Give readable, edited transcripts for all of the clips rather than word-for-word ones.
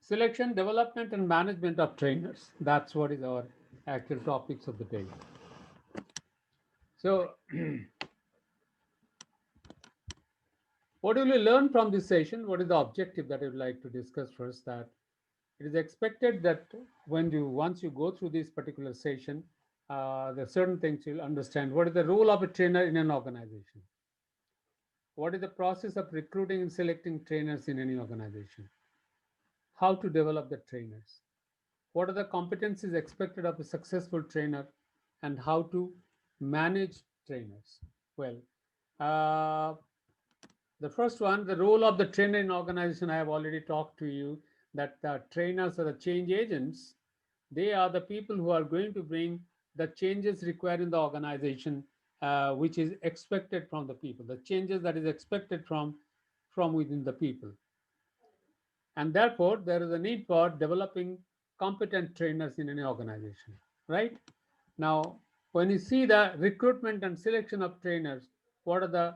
Selection, development, and management of trainers. That's what is our actual topics of the day. So, what will we learn from this session? What is the objective that I would like to discuss first? That it is expected that once you go through this particular session, there are certain things you'll understand. What is the role of a trainer in an organization? What is the process of recruiting and selecting trainers in any organization? How to develop the trainers? What are the competencies expected of a successful trainer, and how to manage trainers? Well, uh, the first one, the role of the trainer in organization, I have already talked to you that the trainers are the change agents. They are the people who are going to bring the changes required in the organization, which is expected from the people, the changes that is expected from within the people. And therefore, there is a need for developing competent trainers in any organization, right? Now, when you see the recruitment and selection of trainers, what are the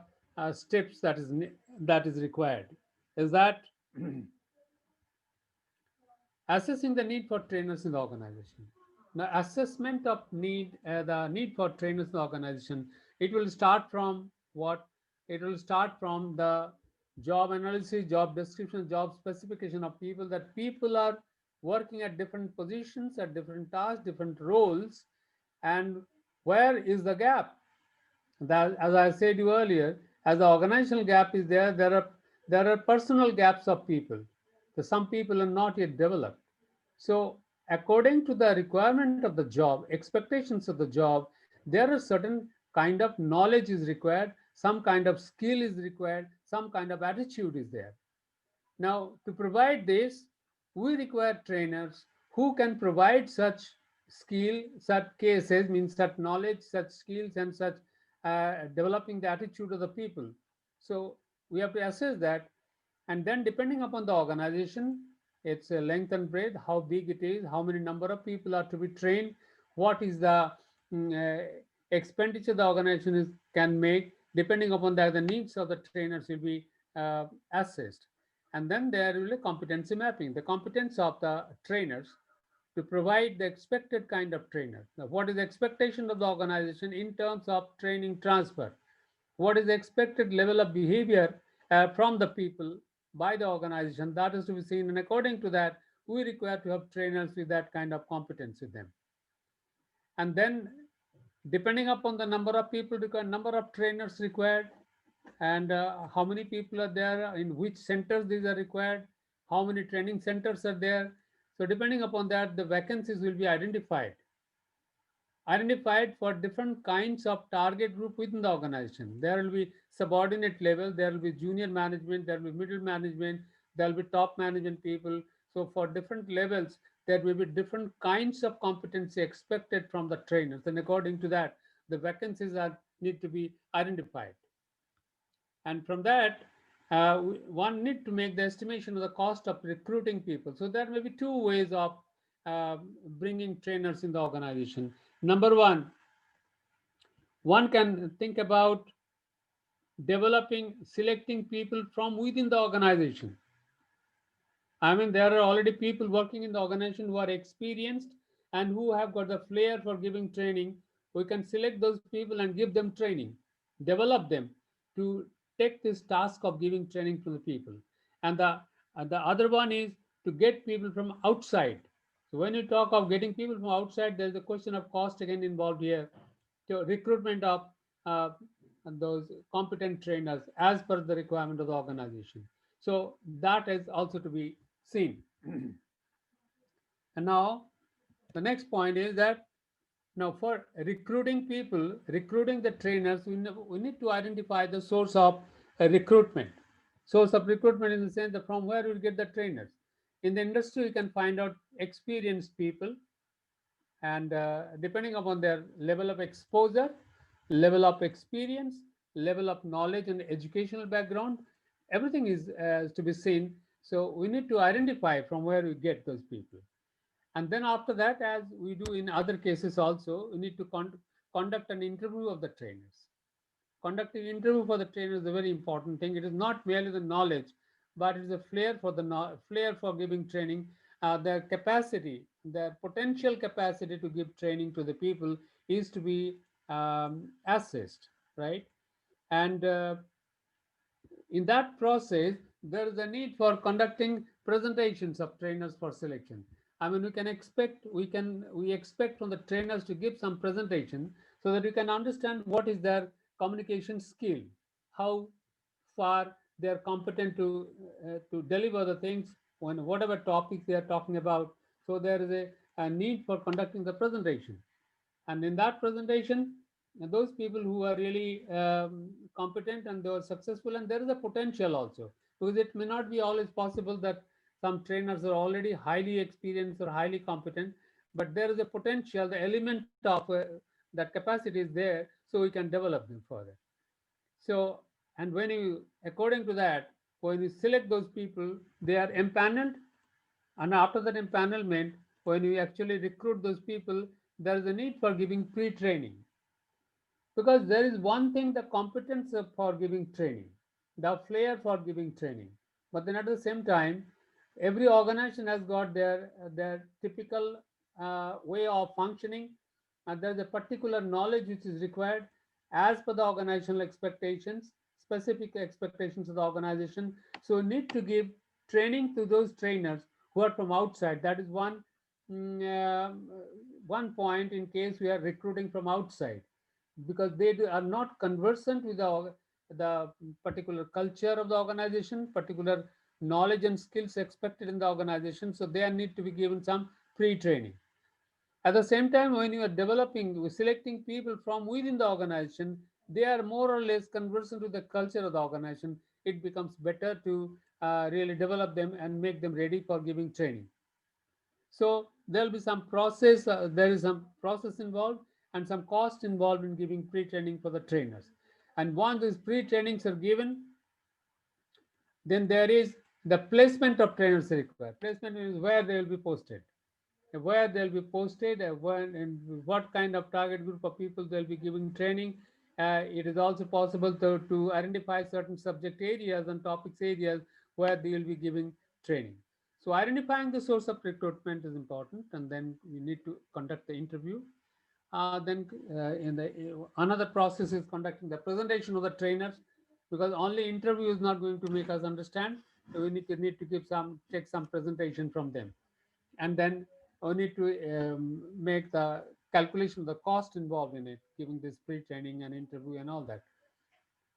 steps that is required? Is that assessing the need for trainers in the organization. Now, assessment of the need for trainers in the organization, it will start from what? It will start from the job analysis, job description, job specification of people, that people are working at different positions, at different tasks, different roles, and where is the gap? That, as I said you earlier, as the organizational gap is there, there are personal gaps of people. So some people are not yet developed. So according to the requirement of the job, expectations of the job, there are certain kind of knowledge is required, some kind of skill is required, some kind of attitude is there. Now, to provide this, we require trainers who can provide such skill, such cases, means such knowledge, such skills, and such developing the attitude of the people. So we have to assess that, and then depending upon the organization, its length and breadth, how big it is, how many number of people are to be trained, what is the expenditure the organization can make, depending upon that, the needs of the trainers will be assessed. And then there will be competency mapping, the competence of the trainers to provide the expected kind of trainer. Now, what is the expectation of the organization in terms of training transfer? What is the expected level of behavior from the people by the organization? That is to be seen, and according to that, we require to have trainers with that kind of competence with them. And then, depending upon the number of people required, number of trainers required, and how many people are there, in which centers these are required, how many training centers are there. So depending upon that, the vacancies will be identified for different kinds of target group within the organization. There will be subordinate level, there will be junior management, there will be middle management, there will be top management people. So for different levels, there will be different kinds of competency expected from the trainers. And according to that, the vacancies are need to be identified. And from that, one need to make the estimation of the cost of recruiting people. So there may be two ways of bringing trainers in the organization. Number one can think about selecting people from within the organization. I mean, there are already people working in the organization who are experienced and who have got the flair for giving training. We can select those people and give them training, develop them to take this task of giving training to the people. And the other one is to get people from outside. So when you talk of getting people from outside, there's a question of cost again involved here. So recruitment of uh, those competent trainers as per the requirement of the organization. So that is also to be seen. And now the next point is that now for recruiting people, recruiting the trainers, we need to identify the source of recruitment. Source of recruitment in the sense that from where we'll get the trainers. In the industry, you can find out experienced people, and depending upon their level of exposure, level of experience, level of knowledge and educational background, everything is to be seen. So we need to identify from where we get those people. And then after that, as we do in other cases also, we need to conduct an interview of the trainers. Conducting interview for the trainer is a very important thing. It is not merely the knowledge, but it is a flair for giving training. their capacity, their potential capacity to give training to the people is to be assessed, right? And in that process, there is a need for conducting presentations of trainers for selection. I mean, we expect from the trainers to give some presentation so that you can understand what is their communication skill, how far they are competent to deliver the things on whatever topics they are talking about. So there is a need for conducting the presentation, and in that presentation, those people who are really competent and they are successful, and there is a potential also, because it may not be always possible that some trainers are already highly experienced or highly competent, but there is a potential, the element of that capacity is there, so we can develop them further. So, and when you, according to that, when you select those people, they are empaneled, and after that empanelment, when you actually recruit those people, there is a need for giving pre-training, because there is one thing, the competence for giving training, the flair for giving training, but then at the same time, every organization has got their typical way of functioning, and there's a particular knowledge which is required as per the organizational expectations, specific expectations of the organization. So we need to give training to those trainers who are from outside. That is mm, uh, one point in case we are recruiting from outside, because are not conversant with the particular culture of the organization, particular knowledge and skills expected in the organization. So they need to be given some pre-training. At the same time, when you are selecting people from within the organization, they are more or less conversant with the culture of the organization. It becomes better to really develop them and make them ready for giving training. So there'll be some process, there is some process involved and some cost involved in giving pre-training for the trainers. And once these pre-trainings are given, then there is the placement of trainers required. Placement is where they will be posted, where they'll be posted, when and what kind of target group of people they'll be giving training. It is also possible to identify certain subject areas and topics areas where they will be giving training. So identifying the source of recruitment is important, and then you need to conduct the interview. Then in the another process is conducting the presentation of the trainers, because only interview is not going to make us understand. So we need to give some take some presentation from them, and then we need to make the calculation of the cost involved in it, giving this pre-training and interview and all that,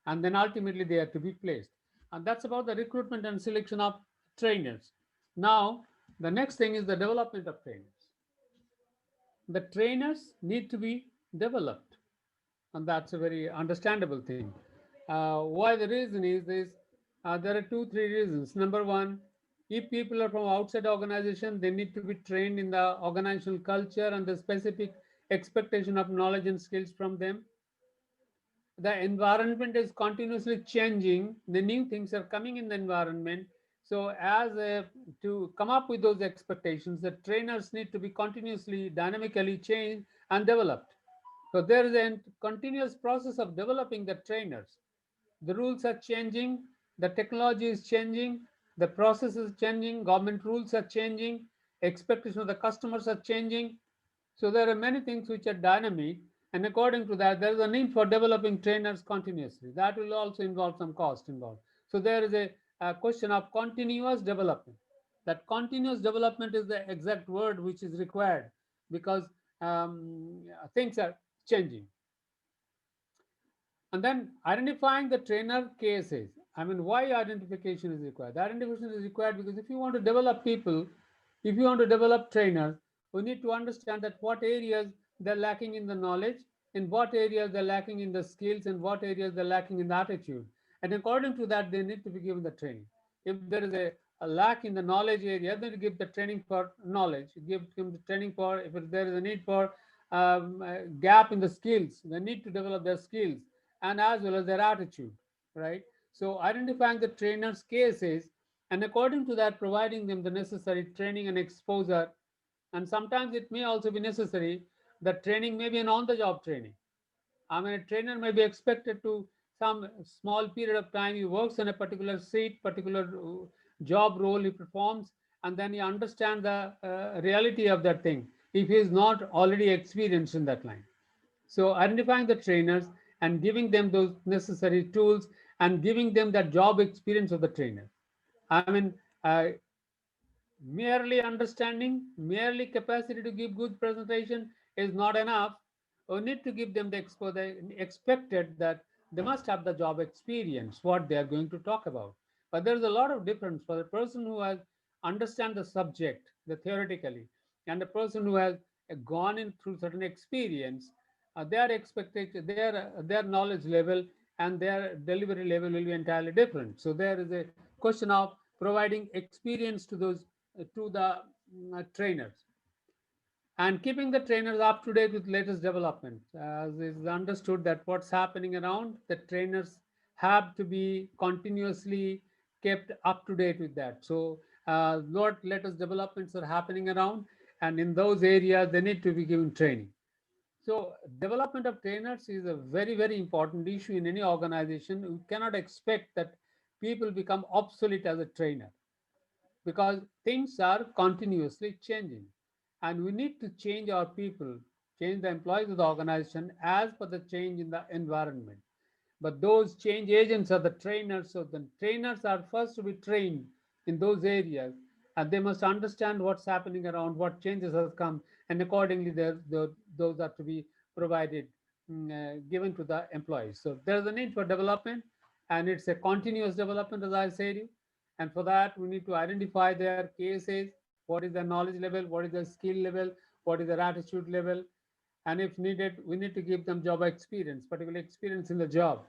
and then ultimately they are to be placed. And that's about the recruitment and selection of trainers. Now the next thing is the development of trainers. The trainers need to be developed, and that's a very understandable thing. Why the reason is this: there are two, three reasons. Number one, if people are from outside organization, they need to be trained in the organizational culture and the specific expectation of knowledge and skills from them. The environment is continuously changing, the new things are coming in the environment. So to come up with those expectations, the trainers need to be continuously dynamically changed and developed. So there is a continuous process of developing the trainers. The rules are changing, the technology is changing, the process is changing, government rules are changing, expectations of the customers are changing. So there are many things which are dynamic, and according to that, there is a need for developing trainers continuously. That will also involve some cost involved. So there is a question of continuous development. That continuous development is the exact word which is required, because things are changing. And then identifying the trainer cases. I mean, why identification is required? The identification is required because if you want to develop people, if you want to develop trainers, we need to understand that what areas they're lacking in the knowledge, in what areas they're lacking in the skills, and what areas they're lacking in the attitude. And according to that, they need to be given the training. If there is a lack in the knowledge area, then you give the training for knowledge. Give them the training for, if there is a need for gap in the skills, they need to develop their skills and as well as their attitude, right? So identifying the trainer's cases, and according to that, providing them the necessary training and exposure. And sometimes it may also be necessary that training may be an on-the-job training. I mean, a trainer may be expected to some small period of time he works in a particular seat, particular job role he performs, and then he understand the reality of that thing if he is not already experienced in that line. So identifying the trainers and giving them those necessary tools and giving them that job experience of the trainer. I mean, merely understanding, merely capacity to give good presentation is not enough. We need to give them the expected that they must have the job experience, what they are going to talk about. But there's a lot of difference for the person who has understand the subject, the theoretically, and the person who has gone in through certain experience. Their expectation, their knowledge level and their delivery level will be entirely different. So there is a question of providing experience to those to the trainers and keeping the trainers up to date with latest development. As is understood that what's happening around, the trainers have to be continuously kept up to date with that. So what latest developments are happening around, and in those areas they need to be given training. So development of trainers is a very, very important issue in any organization. You cannot expect that people become obsolete as a trainer because things are continuously changing, and we need to change our people, change the employees of the organization as per the change in the environment. But those change agents are the trainers, so the trainers are first to be trained in those areas, and they must understand what's happening around, what changes has come, and accordingly those are to be provided, given to the employees. So there's a need for development, and it's a continuous development, as I said you. And for that we need to identify their cases, what is their knowledge level, what is their skill level, what is their attitude level, and if needed we need to give them job experience, particular experience in the job,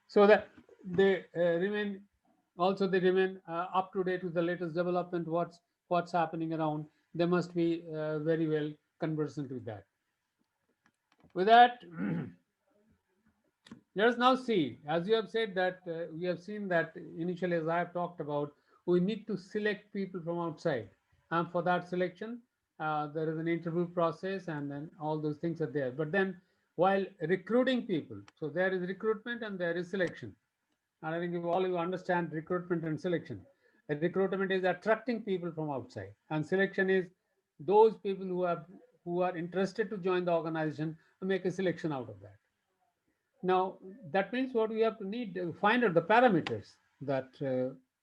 so that they remain, also they remain up to date with the latest development, what's happening around. They must be very well conversant with that. With that, let us now see, as you have said that we have seen that initially, as I have talked about, we need to select people from outside. And for that selection, there is an interview process and then all those things are there. But then while recruiting people, so there is recruitment and there is selection. And I think you all you understand recruitment and selection. Recruitment is attracting people from outside, and selection is those people who are interested to join the organization to make a selection out of that. Now, that means what we have to need to find out the parameters that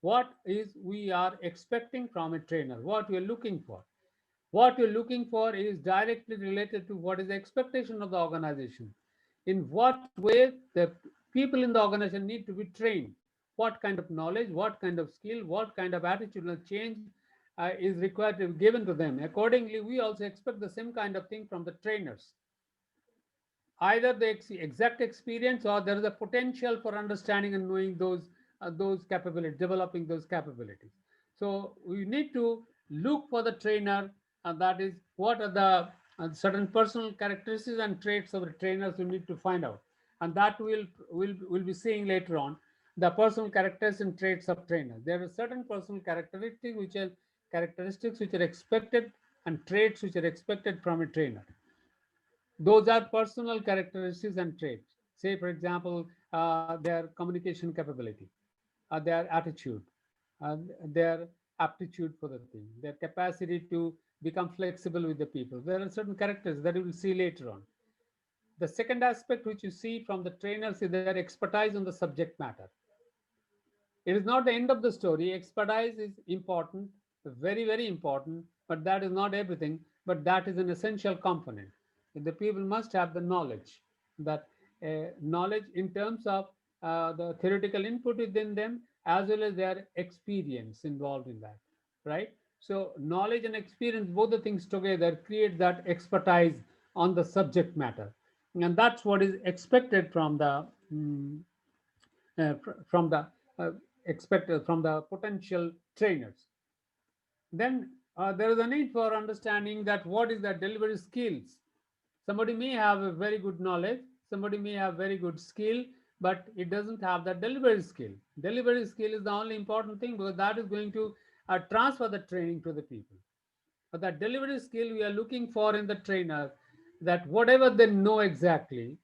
what is we are expecting from a trainer, what we are looking for. What you're looking for is directly related to what is the expectation of the organization. In what way the people in the organization need to be trained, what kind of knowledge, what kind of skill, what kind of attitudinal change is required to be given to them. Accordingly, we also expect the same kind of thing from the trainers, either the exact experience or there is a potential for understanding and knowing those capabilities, developing those capabilities. So we need to look for the trainer, and that is what are the certain personal characteristics and traits of the trainers we need to find out, and that will be seeing later on the personal characteristics and traits of trainers. There are certain personal characteristics which are expected and traits which are expected from a trainer. Those are personal characteristics and traits. Say, for example, their communication capability, their attitude, their aptitude for the thing, their capacity to become flexible with the people. There are certain characters that you will see later on. The second aspect which you see from the trainers is their expertise on the subject matter. It is not the end of the story. Expertise is important, very, very important, but that is not everything, but that is an essential component. The people must have the knowledge, that knowledge in terms of the theoretical input within them, as well as their experience involved in that, right? So knowledge and experience, both the things together, create that expertise on the subject matter. And that's what is expected from the from the uh, expected from the potential trainers. Then there is a need for understanding that what is the delivery skills. Somebody may have a very good knowledge, somebody may have very good skill, but it doesn't have the delivery skill. Delivery skill is the only important thing because that is going to transfer the training to the people. But that delivery skill we are looking for in the trainer, that whatever they know exactly,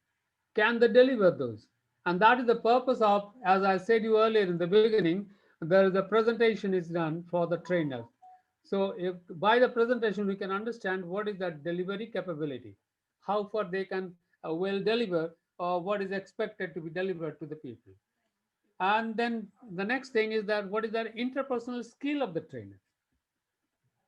can they deliver those? And that is the purpose of, as I said you earlier in the beginning, there is a presentation is done for the trainer. So if by the presentation we can understand what is that delivery capability, how far they can well deliver, or what is expected to be delivered to the people. And then the next thing is that what is the interpersonal skill of the trainer.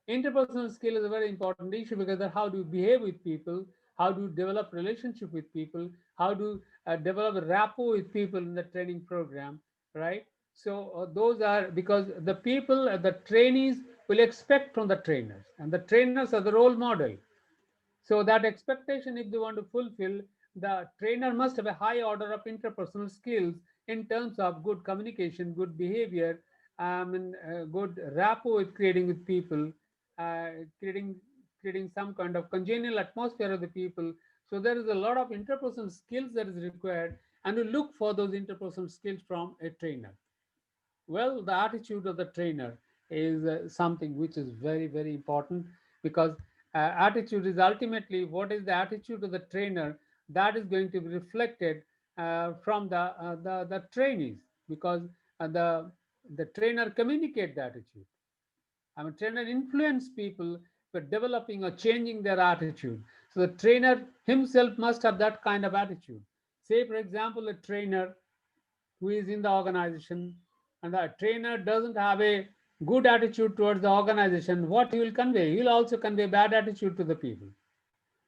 Interpersonal skill is a very important issue because how do you behave with people, how do you develop relationship with people, how do you develop a rapport with people in the training program, right? So those are because the people, the trainees will expect from the trainers, and the trainers are the role model. So that expectation, if they want to fulfill, the trainer must have a high order of interpersonal skills in terms of good communication, good behavior, and good rapport with creating with people, uh, creating creating some kind of congenial atmosphere of the people. So there is a lot of interpersonal skills that is required, and we look for those interpersonal skills from a trainer. Well, the attitude of the trainer is something which is very, very important because attitude is ultimately what is the attitude of the trainer that is going to be reflected from the trainees, because the trainer communicate the attitude. I mean, trainer influence people for developing or changing their attitude. So the trainer himself must have that kind of attitude. Say, for example, a trainer who is in the organization and the trainer doesn't have a good attitude towards the organization, what he will convey? He will also convey bad attitude to the people.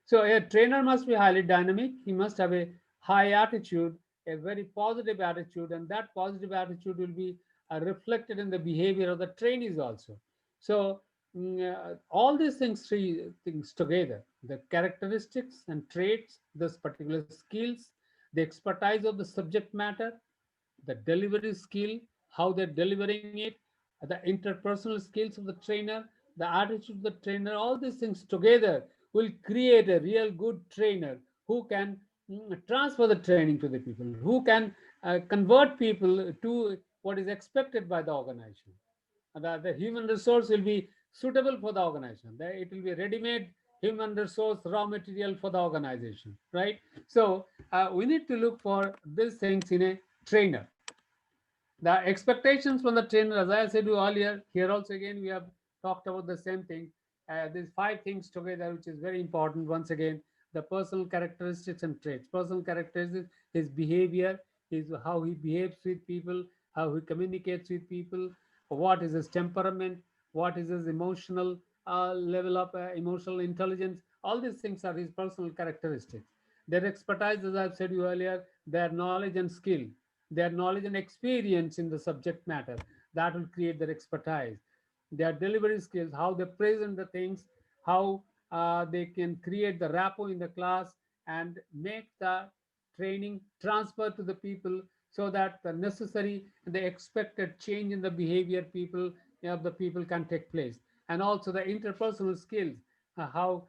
So a trainer must be highly dynamic. He must have a high attitude, a very positive attitude, and that positive attitude will be reflected in the behavior of the trainees also. So all these things, three things together, the characteristics and traits, this particular skills, the expertise of the subject matter, the delivery skill, how they're delivering it, the interpersonal skills of the trainer, the attitude of the trainer, all these things together will create a real good trainer who can transfer the training to the people, who can convert people to what is expected by the organization. The human resource will be suitable for the organization. It will be ready-made human resource raw material for the organization, right? So we need to look for these things in a trainer. The expectations from the trainer, as I said you earlier, here also again we have talked about the same thing. These five things together, which is very important. Once again, the personal characteristics and traits. Personal characteristics, his behavior, his how he behaves with people, how he communicates with people, what is his temperament, what is his emotional level of emotional intelligence. All these things are his personal characteristics. Their expertise, as I've said you earlier, their knowledge and skill, their knowledge and experience in the subject matter, that will create their expertise. Their delivery skills, how they present the things, how they can create the rapport in the class and make the training transfer to the people so that the necessary, the expected change in the behavior people of the people can take place. And also the interpersonal skills, how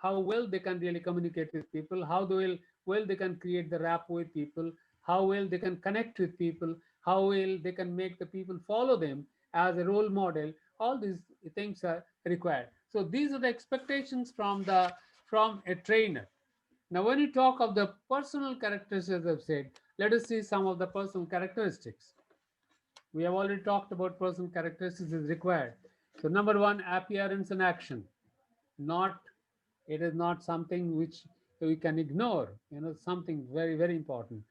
how well they can really communicate with people, how they will well they can create the rapport with people, how well they can connect with people, how well they can make the people follow them as a role model. All these things are required. So these are the expectations from a trainer. Now, when you talk of the personal characteristics, as I've said, let us see some of the personal characteristics. We have already talked about personal characteristics is required. So, number one, appearance and action. Not, it is not something which we can ignore. You know, something very, very important.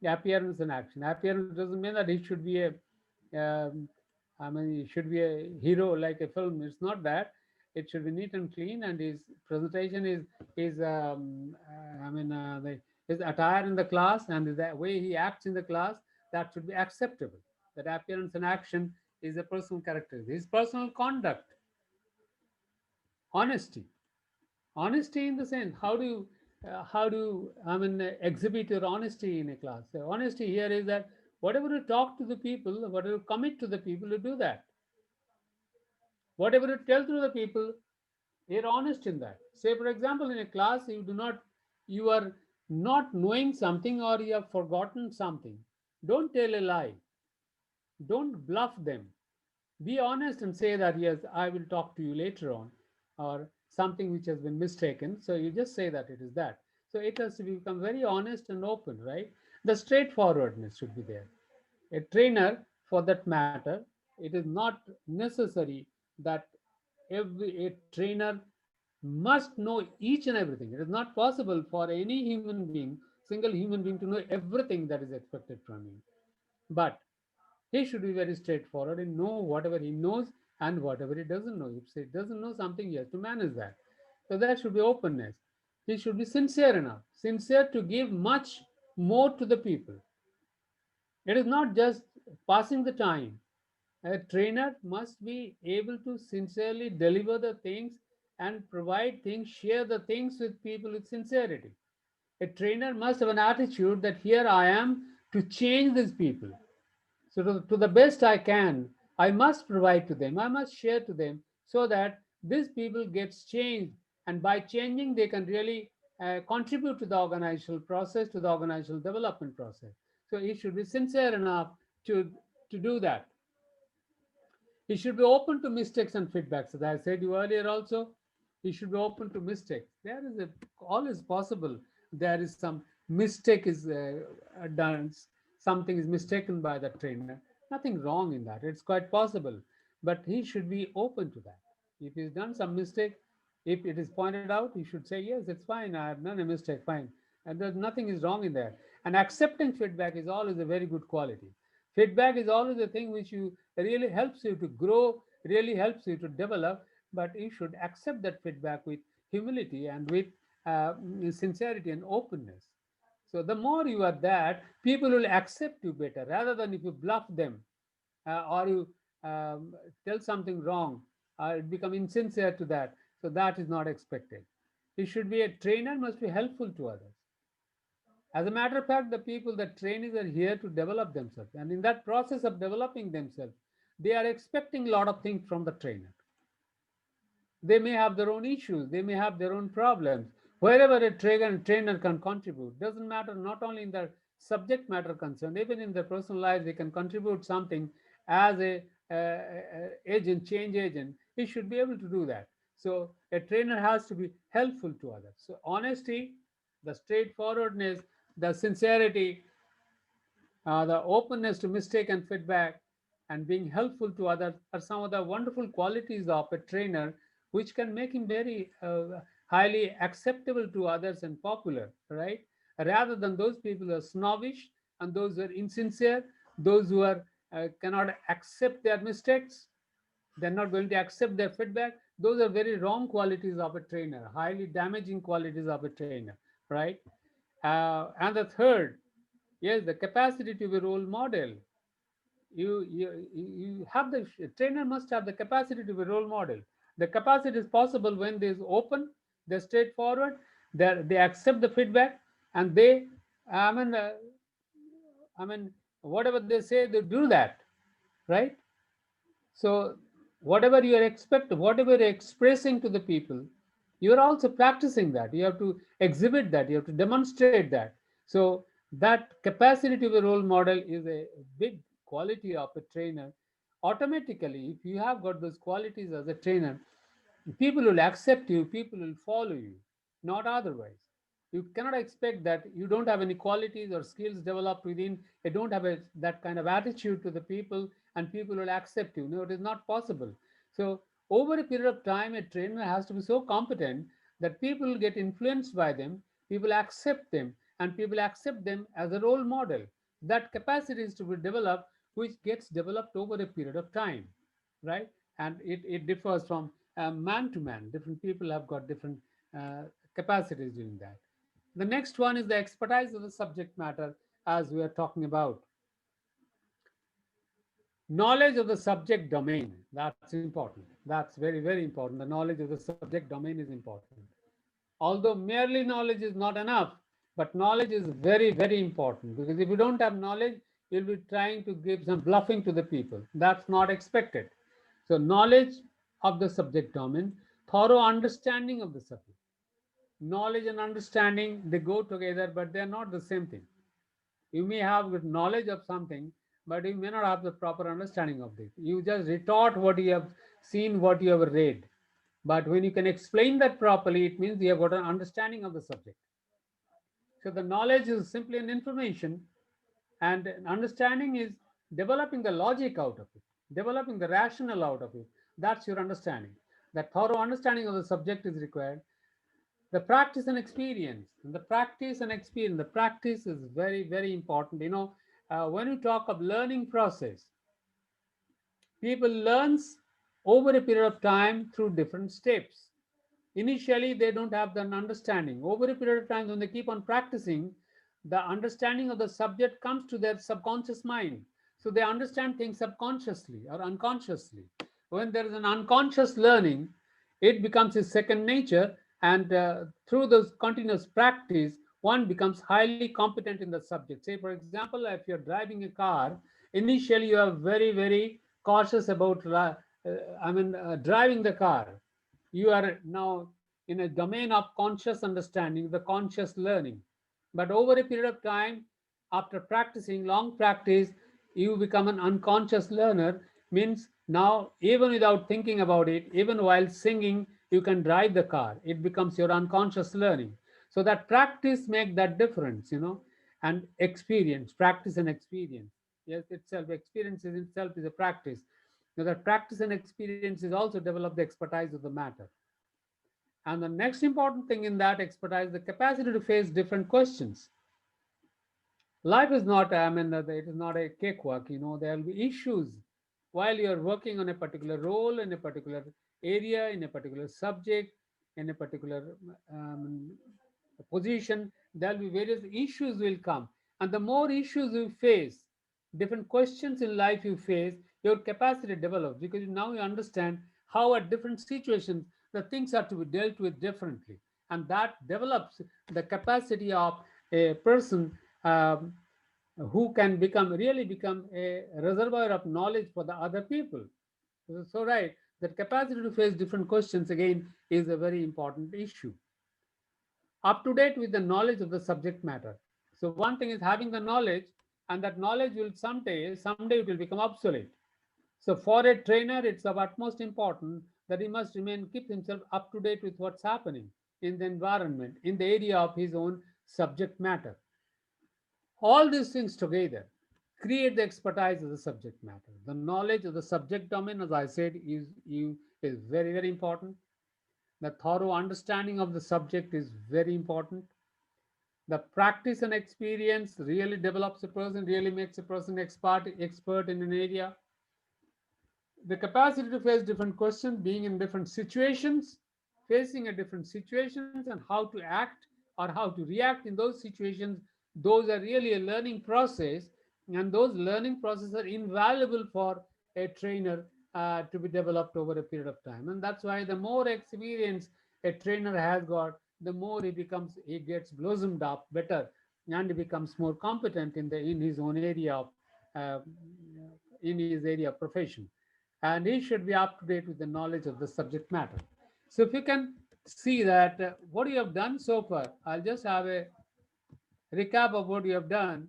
The appearance and action. Appearance doesn't mean that he should be a, um, I mean, he should be a hero like a film. It's not that. It should be neat and clean, and his presentation is I mean, his attire in the class and the way he acts in the class, that should be acceptable. That appearance and action is a personal character. His personal conduct, honesty, honesty in the sense, how do you, I mean, exhibit your honesty in a class. So honesty here is that whatever you talk to the people, whatever you commit to the people, you do that. Whatever you tell to the people, you're honest in that. Say, for example, in a class, you are not knowing something or you have forgotten something. Don't tell a lie. Don't bluff them. Be honest and say that, yes, I will talk to you later on, or something which has been mistaken. So you just say that it is that. So it has to become very honest and open, right? The straightforwardness should be there. A trainer, for that matter, it is not necessary that a trainer must know each and everything. It is not possible for any human being, single human being, to know everything that is expected from him. But he should be very straightforward and know whatever he knows and whatever he doesn't know. If he doesn't know something, he has to manage that. So there should be openness. He should be sincere enough, sincere to give much more to the people. It is not just passing the time. A trainer must be able to sincerely deliver the things and provide things, share the things with people with sincerity. A trainer must have an attitude that here I am to change these people. So, to the best I can, I must provide to them, I must share to them so that these people gets changed. And by changing, they can really contribute to the organizational process, to the organizational development process. So, he should be sincere enough to do that. He should be open to mistakes and feedbacks. As I said you earlier also, he should be open to mistakes. There is a, always possible. There is some mistake is done, something is mistaken by the trainer. Nothing wrong in that. It's quite possible. But he should be open to that. If he's done some mistake, if it is pointed out, he should say, yes, it's fine. I have done a mistake, fine. And there's nothing is wrong in there. And accepting feedback is always a very good quality. Feedback is always a thing which you really helps you to grow, really helps you to develop, but you should accept that feedback with humility and with sincerity and openness. So the more you are that, people will accept you better rather than if you bluff them or you tell something wrong, it become insincere to that. So that is not expected. He should be a trainer, must be helpful to others. As a matter of fact, the people, the trainees are here to develop themselves. And in that process of developing themselves, they are expecting a lot of things from the trainer. They may have their own issues, they may have their own problems. Wherever a trainer can contribute, doesn't matter, not only in their subject matter concerned, even in their personal lives, they can contribute something as a agent, change agent. He should be able to do that. So a trainer has to be helpful to others. So honesty, the straightforwardness, the sincerity, the openness to mistake and feedback, and being helpful to others are some of the wonderful qualities of a trainer, which can make him very highly acceptable to others and popular, right? Rather than those people who are snobbish and those who are insincere, those who are cannot accept their mistakes, they're not going to accept their feedback. Those are very wrong qualities of a trainer, highly damaging qualities of a trainer, right? And the third, yes, the capacity to be role model. You have the trainer must have the capacity to be role model. The capacity is possible when they is open, they're straightforward, they accept the feedback, and they, I mean, uh, I mean, whatever they say, they do that, right? So whatever you are expect, whatever you're expressing to the people, you are also practicing that. You have to exhibit that. You have to demonstrate that. So that capacity to be a role model is a big quality of a trainer. Automatically, if you have got those qualities as a trainer, people will accept you, people will follow you, not otherwise. You cannot expect that you don't have any qualities or skills developed within, you don't have that kind of attitude to the people, and people will accept you. No, it is not possible. So over a period of time, a trainer has to be so competent that people will get influenced by them, people accept them, and people accept them as a role model. That capacity is to be developed, which gets developed over a period of time, right? And it differs from man to man. Different people have got different uh, capacities doing that. The next one is the expertise of the subject matter, as we are talking about. Knowledge of the subject domain, that's important. That's very, very important. The knowledge of the subject domain is important. Although merely knowledge is not enough, but knowledge is very, very important, because if you don't have knowledge, you'll be trying to give some bluffing to the people. That's not expected. So knowledge of the subject domain, thorough understanding of the subject. Knowledge and understanding, they go together, but they are not the same thing. You may have good knowledge of something, but you may not have the proper understanding of it. You just retort what you have seen, what you have read. But when you can explain that properly, it means you have got an understanding of the subject. So the knowledge is simply an information, and an understanding is developing the logic out of it, developing the rationale out of it. That's your understanding. That thorough understanding of the subject is required. The practice and experience. And the practice and experience. The practice is very, very important. When you talk of learning process, people learns over a period of time through different steps. Initially, they don't have the understanding. Over a period of time, when they keep on practicing, the understanding of the subject comes to their subconscious mind. So they understand things subconsciously or unconsciously. When there is an unconscious learning, it becomes a second nature, and through those continuous practice, one becomes highly competent in the subject. Say, for example, if you're driving a car, initially you are very, very cautious about, driving the car. You are now in a domain of conscious understanding, the conscious learning. But over a period of time, after practicing long practice, you become an unconscious learner. Means now, even without thinking about it, even while singing, you can drive the car. It becomes your unconscious learning. So that practice make that difference, and experience, practice and experience. Yes, itself, experience is itself is a practice. Now that practice and experience is also develop the expertise of the matter. And the next important thing in that expertise, the capacity to face different questions. Life is not, it is not a cakewalk. There will be issues while you are working on a particular role in a particular area, in a particular subject, in a particular um, position. There will be various issues will come, and the more issues you face, different questions in life you face, your capacity develops, because now you understand how at different situations the things are to be dealt with differently, and that develops the capacity of a person, who can become a reservoir of knowledge for the other people. So right, that capacity to face different questions again is a very important issue. Up to date with the knowledge of the subject matter. So one thing is having the knowledge, and that knowledge will someday it will become obsolete. So for a trainer, it's of utmost important that he must keep himself up to date with what's happening in the environment, in the area of his own subject matter. All these things together create the expertise of the subject matter. The knowledge of the subject domain, as I said, is very, very important. The thorough understanding of the subject is very important. The practice and experience really develops a person, really makes a person expert in an area. The capacity to face different questions, being in different situations, facing a different situations, and how to act or how to react in those situations, those are really a learning process, and those learning processes are invaluable for a trainer to be developed over a period of time. And that's why the more experience a trainer has got, the more he gets blossomed up better, and he becomes more competent in his own area of uh, in his area of profession, and he should be up to date with the knowledge of the subject matter. So if you can see that what you have done so far, I'll just have a recap of what you have done.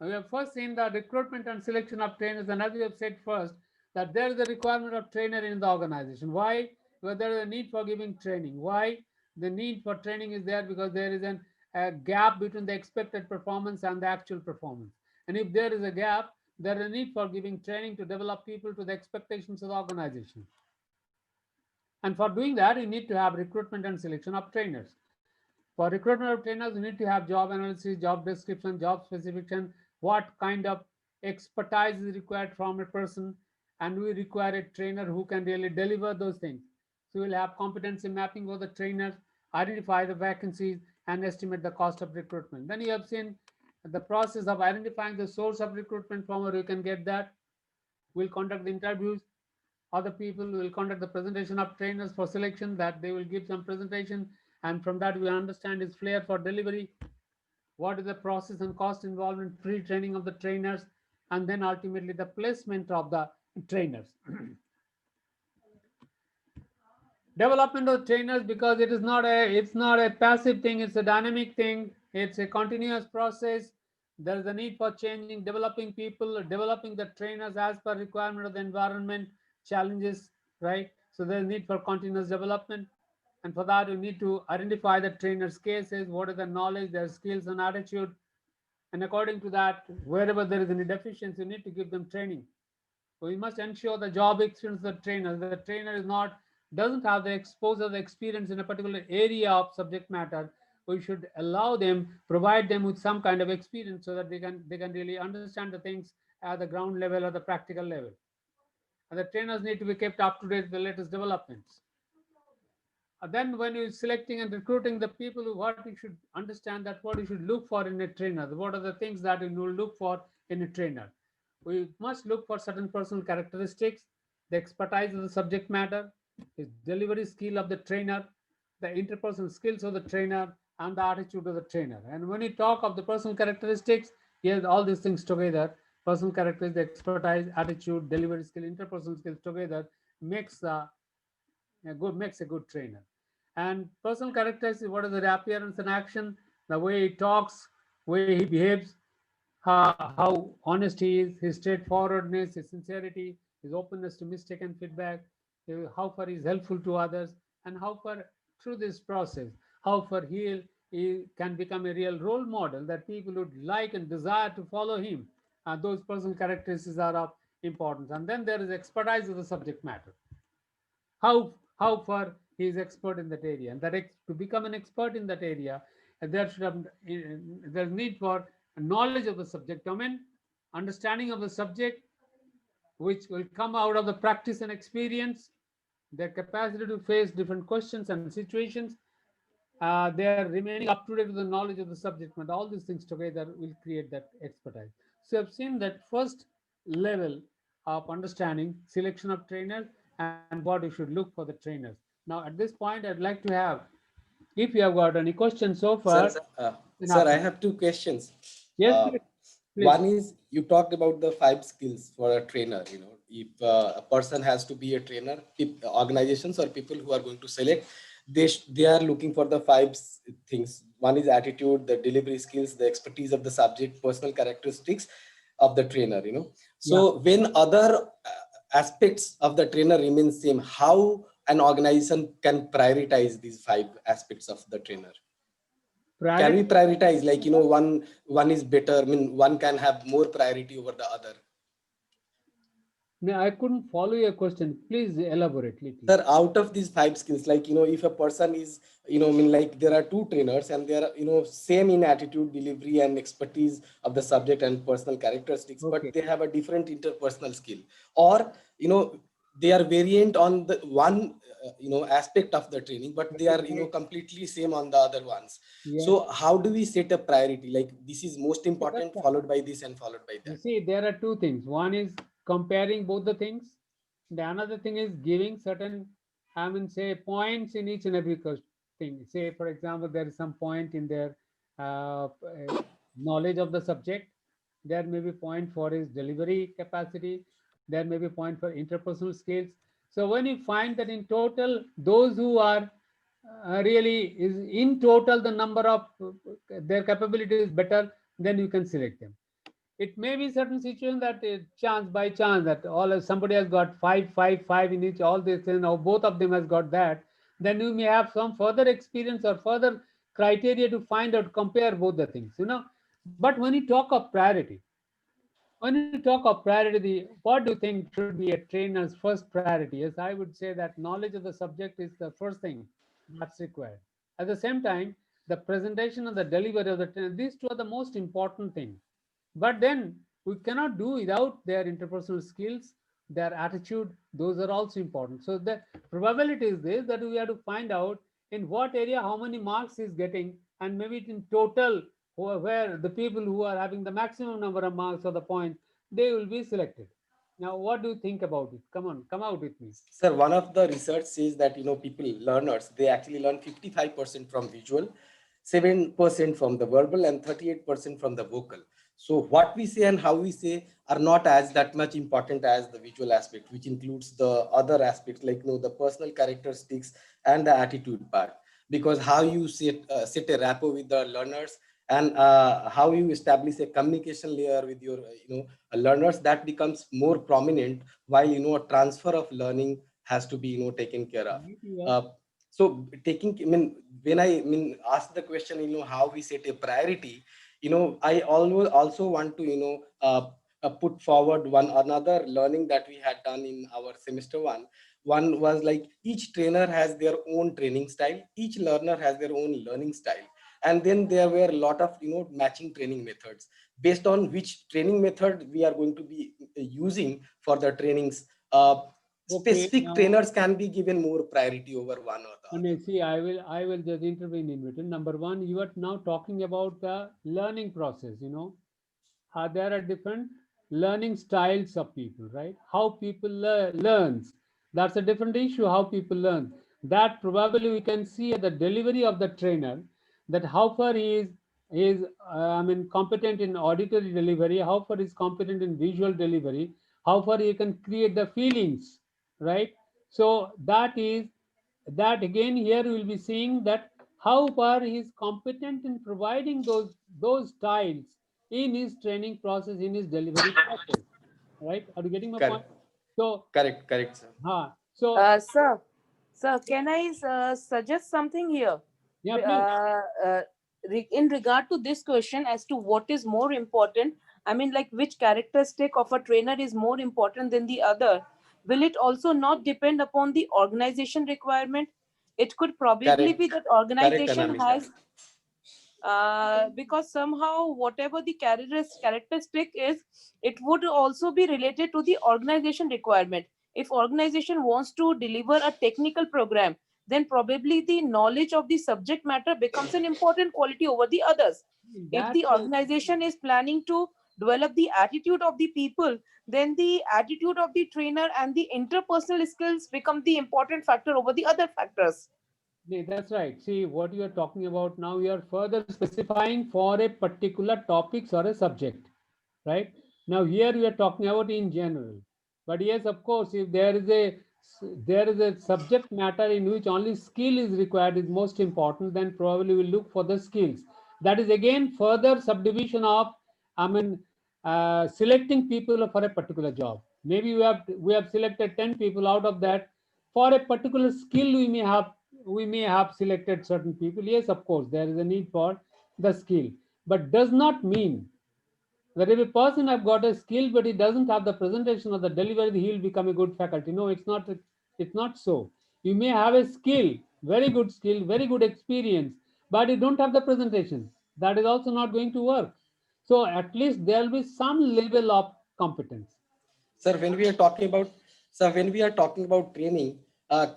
We have first seen the recruitment and selection of trainers, and as we have said first, that there is a requirement of trainer in the organization. Why? Because there is a need for giving training. Why? The need for training is there because there is a gap between the expected performance and the actual performance. And if there is a gap, there is a need for giving training to develop people to the expectations of the organization. And for doing that, you need to have recruitment and selection of trainers. For recruitment of trainers, you need to have job analysis, job description, job specification, what kind of expertise is required from a person, and we require a trainer who can really deliver those things. So we'll have competency mapping of the trainers, identify the vacancies, and estimate the cost of recruitment. Then you have seen the process of identifying the source of recruitment from where you can get that. We'll conduct the interviews. Other people will conduct the presentation of trainers for selection, that they will give some presentation, and from that we understand his flair for delivery, what is the process and cost involved in pre-training of the trainers, and then ultimately the placement of the trainers. Development of trainers, because it's not a passive thing, it's a dynamic thing, it's a continuous process. There is a need for changing, developing people, developing the trainers as per requirement of the environment challenges, right? So there's need for continuous development, and for that you need to identify the trainers cases, what is the knowledge, their skills and attitude, and according to that, wherever there is any deficiency, you need to give them training. We must ensure the job experience of the trainer. The trainer doesn't have the exposure, the experience in a particular area of subject matter. We should allow them, provide them with some kind of experience so that they can really understand the things at the ground level or the practical level. And the trainers need to be kept up to date with the latest developments. Then when you're selecting and recruiting the people, what you should understand that what you should look for in a trainer, what are the things that you will look for in a trainer. We must look for certain personal characteristics, the expertise of the subject matter, his delivery skill of the trainer, the interpersonal skills of the trainer, and the attitude of the trainer. And when you talk of the personal characteristics, yes, all these things together, personal characteristics, expertise, attitude, delivery skill, interpersonal skills together makes makes a good trainer. And personal characteristics, what is the appearance and action, the way he talks, way he behaves, how honest he is, his straightforwardness, his sincerity, his openness to mistake and feedback, how far he is helpful to others, and how far through this process, how far he can become a real role model that people would like and desire to follow him. Those personal characteristics are of importance. And then there is expertise of the subject matter, how far he is expert in that area, and to become an expert in that area, there should have there's need for knowledge of the subject domain, understanding of the subject, which will come out of the practice and experience, their capacity to face different questions and situations, their remaining up to date with the knowledge of the subject matter. All these things together will create that expertise. So I've seen that first level of understanding, selection of trainers, and what you should look for the trainers. Now at this point, I'd like to have, if you have got any questions so Sir, far, then sir, ask I me. have two questions. Yes, Uh, please. Please. One is you talked about the five skills for a trainer. If a person has to be a trainer, organizations or people who are going to select, they are looking for the things. One is attitude, the delivery skills, the expertise of the subject, personal characteristics of the trainer. Yeah. So when other aspects of the trainer remain same, how an organization can prioritize these five aspects of the trainer? Can we Priority. prioritize, like, one is better, I mean, one can have more priority over the other? No, I couldn't follow your question. Please elaborate little. Sir, out of these five skills, like, if a person is, I mean, like, there are two trainers and they are, same in attitude, delivery and expertise of the subject and personal characteristics, but Okay. they have a different interpersonal skill, or, they are variant on the one, aspect of the training, but they are, Right. completely same on the other ones. Yes. So how do we set a priority? Like, this is most Okay, that's important, fine. followed by this and followed by You that. see, there are two things. One is comparing both the things. The another thing is giving certain, I mean, say points in each and every thing. Say, for example, there is some point in their knowledge of the subject. There may be point for his delivery capacity. There may be point for interpersonal skills. So when you find that in total, those who are really is in total the number of their capability is better, then you can select them. It may be certain situation that chance by chance that somebody has got five, five, five in each, all this, now both of them has got that. Then you may have some further experience or further criteria to find out, compare both the things. But when you talk of priority, when you talk of priority, what do you think should be a trainer's first priority? Yes, I would say that knowledge of the subject is the first thing that's required. At the same time, the presentation and the delivery of the trainer, these two are the most important things. But then we cannot do without their interpersonal skills, their attitude. Those are also important. So the probability is this, that we have to find out in what area how many marks he's getting, and maybe in total where the people who are having the maximum number of marks or the points, they will be selected. Now, what do you think about it? Come on, come out with me. Sir, one of the research says that, people, learners, they actually learn 55% from visual, 7% from the verbal, and 38% from the vocal. So what we say and how we say are not as that much important as the visual aspect, which includes the other aspects, like, the personal characteristics and the attitude part. Because how you set a rapport with the learners, and how you establish a communication layer with your, learners, that becomes more prominent, while, a transfer of learning has to be, taken care of. Yeah. uh, so taking, I mean, when I ask the question, how we set a priority, I always also want to, put forward one another learning that we had done in our semester one. One was like each trainer has their own training style, each learner has their own learning style, and then there were a lot of matching training methods based on which training method we are going to be using for the trainings. Okay, Specific now, trainers can be given more priority over one or the and other. see, I will just intervene in between. Number one, you are now talking about the learning process. There are different learning styles of people, right? How people learns, that's a different issue. How people learn, that probably we can see at the delivery of the trainer, that how far he is competent in auditory delivery, how far is competent in visual delivery, how far he can create the feelings, right? So that again, here we will be seeing that how far he is competent in providing those styles in his training process, in his delivery process, right? Are you getting my point? Correct, So, correct, sir. so Sir, can I suggest something here? yeah, Be- please. in regard to this question as to what is more important, I mean, like which characteristic of a trainer is more important than the other, will it also not depend upon the organization requirement? It could probably be Correct, that correct, organization Anamika. has because somehow whatever the characteristic is, it would also be related to the organization requirement. If organization wants to deliver a technical program, then probably the knowledge of the subject matter becomes an important quality over the others. If That the organization is planning to develop the attitude of the people, then the attitude of the trainer and the interpersonal skills become the important factor over the other factors. Yeah, that's right. See, what you are talking about now, you are further specifying for a particular topics or a subject, right? Now, here we are talking about in general. But yes, of course, if there is a subject matter in which only skill is required is most important, then probably we'll look for the skills. That is again further subdivision of, I mean, selecting people for a particular job. Maybe we have selected 10 people. Out of that, for a particular skill we may have selected certain people. Yes, of course, there is a need for the skill, but does not mean that if a person have got a skill but he doesn't have the presentation or the delivery, he'll become a good faculty. No, it's not so. You may have a skill, very good skill, very good experience, but you don't have the presentation. That is also not going to work. So at least there will be some level of competence. Sir, when we are talking about training,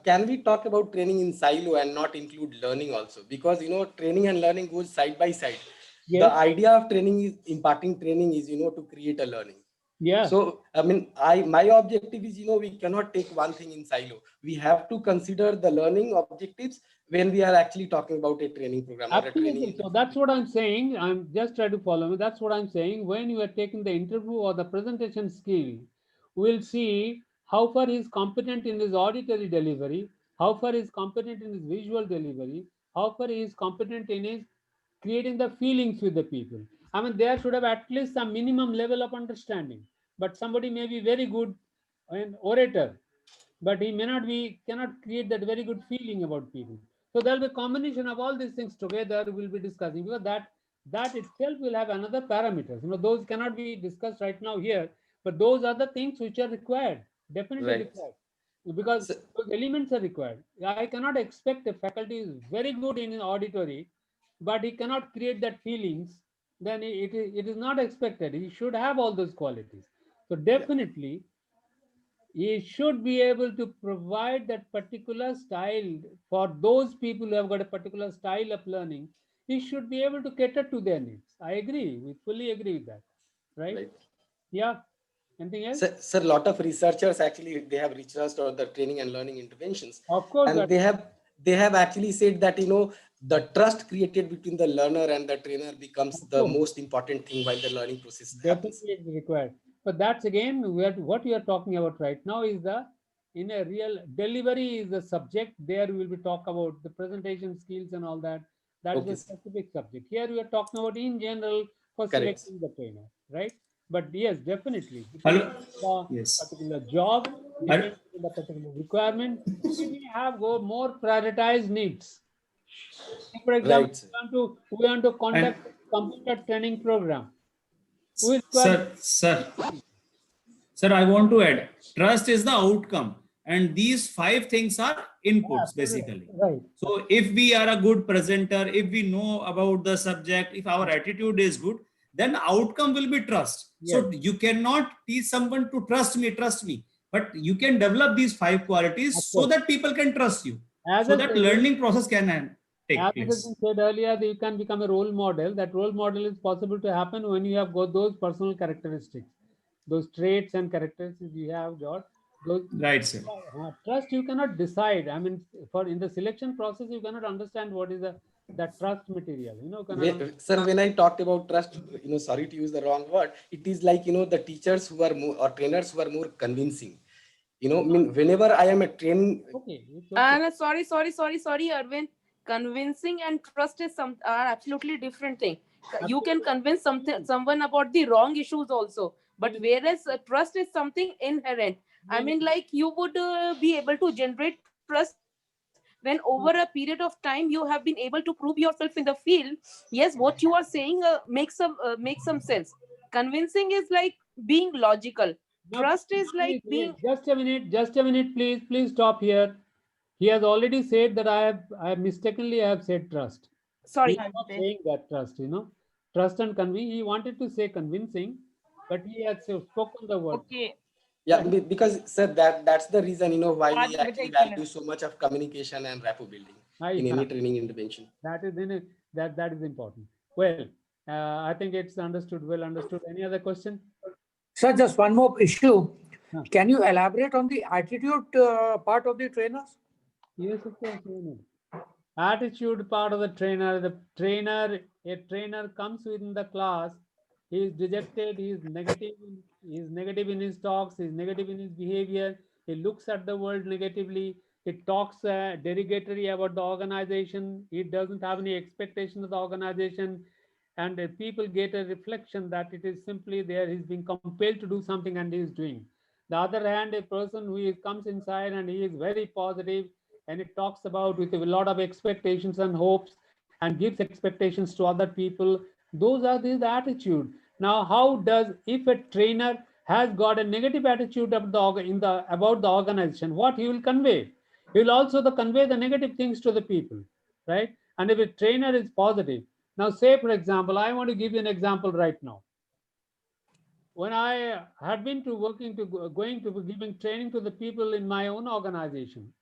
can we talk about training in silo and not include learning also? Because training and learning goes side by side. The Yes. idea of training is imparting training is to create a learning. Yeah. So I mean, my objective is we cannot take one thing in silo. We have to consider the learning objectives when we are actually talking about a training program or a training Absolutely. So that's interview. what I'm saying. I'm just trying to follow me. That's what I'm saying. When you are taking the interview or the presentation skill, we'll see how far he's competent in his auditory delivery, how far he's competent in his visual delivery, how far he is competent in his creating the feelings with the people. I mean, there should have at least some minimum level of understanding. But somebody may be very good an orator, but he may not be cannot create that very good feeling about people. So there'll be a combination of all these things together we'll be discussing, because that itself will have another parameters. Those cannot be discussed right now here, but those are the things which are required, definitely Right. required, because So, those elements are required. I cannot expect a faculty is very good in auditory, but he cannot create that feelings. Then it is not expected. He should have all those qualities. So yeah. definitely he should be able to provide that particular style for those people who have got a particular style of learning. He should be able to cater to their needs. I agree. We fully agree with that. Right? Right. Yeah. Anything else? Sir, a lot of researchers actually they have researched on the training and learning interventions, Of course, and that they have actually said that the trust created between the learner and the trainer becomes of the course. most important thing while the learning process happens. Definitely it's required. But that's again what we are talking about right now is the in a real delivery is the subject. There we will be talk about the presentation skills and all that. That is Okay, a sir. specific subject. Here we are talking about in general for Correct. selecting the trainer, right? But yes, definitely depending Hello. on the Yes. particular job, Hello. depending on the particular requirement, we may have go more prioritized needs. For example, Right, sir. we want to And conduct a computer training program. We require. Sir, I want to add, trust is the outcome, and these 5 things are inputs basically. Right. So if we are a good presenter, if we know about the subject, if our attitude is good, then outcome will be trust. Yes. So you cannot teach someone to trust me, but you can develop these 5 qualities so that people can trust you, As so I that said, learning process can take as it has place. been said earlier, that you can become a role model. That role model is possible to happen when you have got those personal characteristics, those traits and characteristics you have got. Those Right, sir. trust you cannot decide. I mean, for in the selection process, you cannot understand what is the that trust material. You know, cannot. Sir, when I talked about trust, sorry to use the wrong word, it is like, the teachers who are more, or trainers who are more convincing. I mean, whenever I am a train, Okay, it's okay. And sorry, Arvind. Convincing and trust is some are absolutely different thing. You can Absolutely. convince someone about the wrong issues also, but whereas trust is something inherent. I mean, like you would be able to generate trust when over a period of time you have been able to prove yourself in the field. Yes, what you are saying makes some sense. Convincing is like being logical. Now, Trust is like please being wait. Just a minute, please. Please stop here. He has already said that I have mistakenly I have said trust. He sorry. is not saying that trust, trust and convince. He wanted to say convincing, but he had spoken the word. Okay. yeah, because sir, that's the reason, why we आज बचा actually एक value minute. so much of communication and rapport building I in any training intervention. that is in that is important. Well, I think it's understood. Well understood. Any other question? Sir, just one more issue. Huh. Can you elaborate on the attitude part of the trainers? Yes, of course. Why not? Attitude part of the trainer. A trainer comes within the class. He is dejected. He is negative in his talks. He is negative in his behavior. He looks at the world negatively. He talks derogatory about the organization. He doesn't have any expectation of the organization. And people get a reflection that it is simply there. He's being compelled to do something and he is doing. The other hand, a person who comes inside and he is very positive and it talks about with a lot of expectations and hopes and gives expectations to other people. Those are the attitude. Now, how does, if a trainer has got a negative attitude about the organization, what he will convey? He will also convey the negative things to the people, right? And if a trainer is positive, now say for example, I want to give you an example right now. When I had been to going to giving training to the people in my own organization.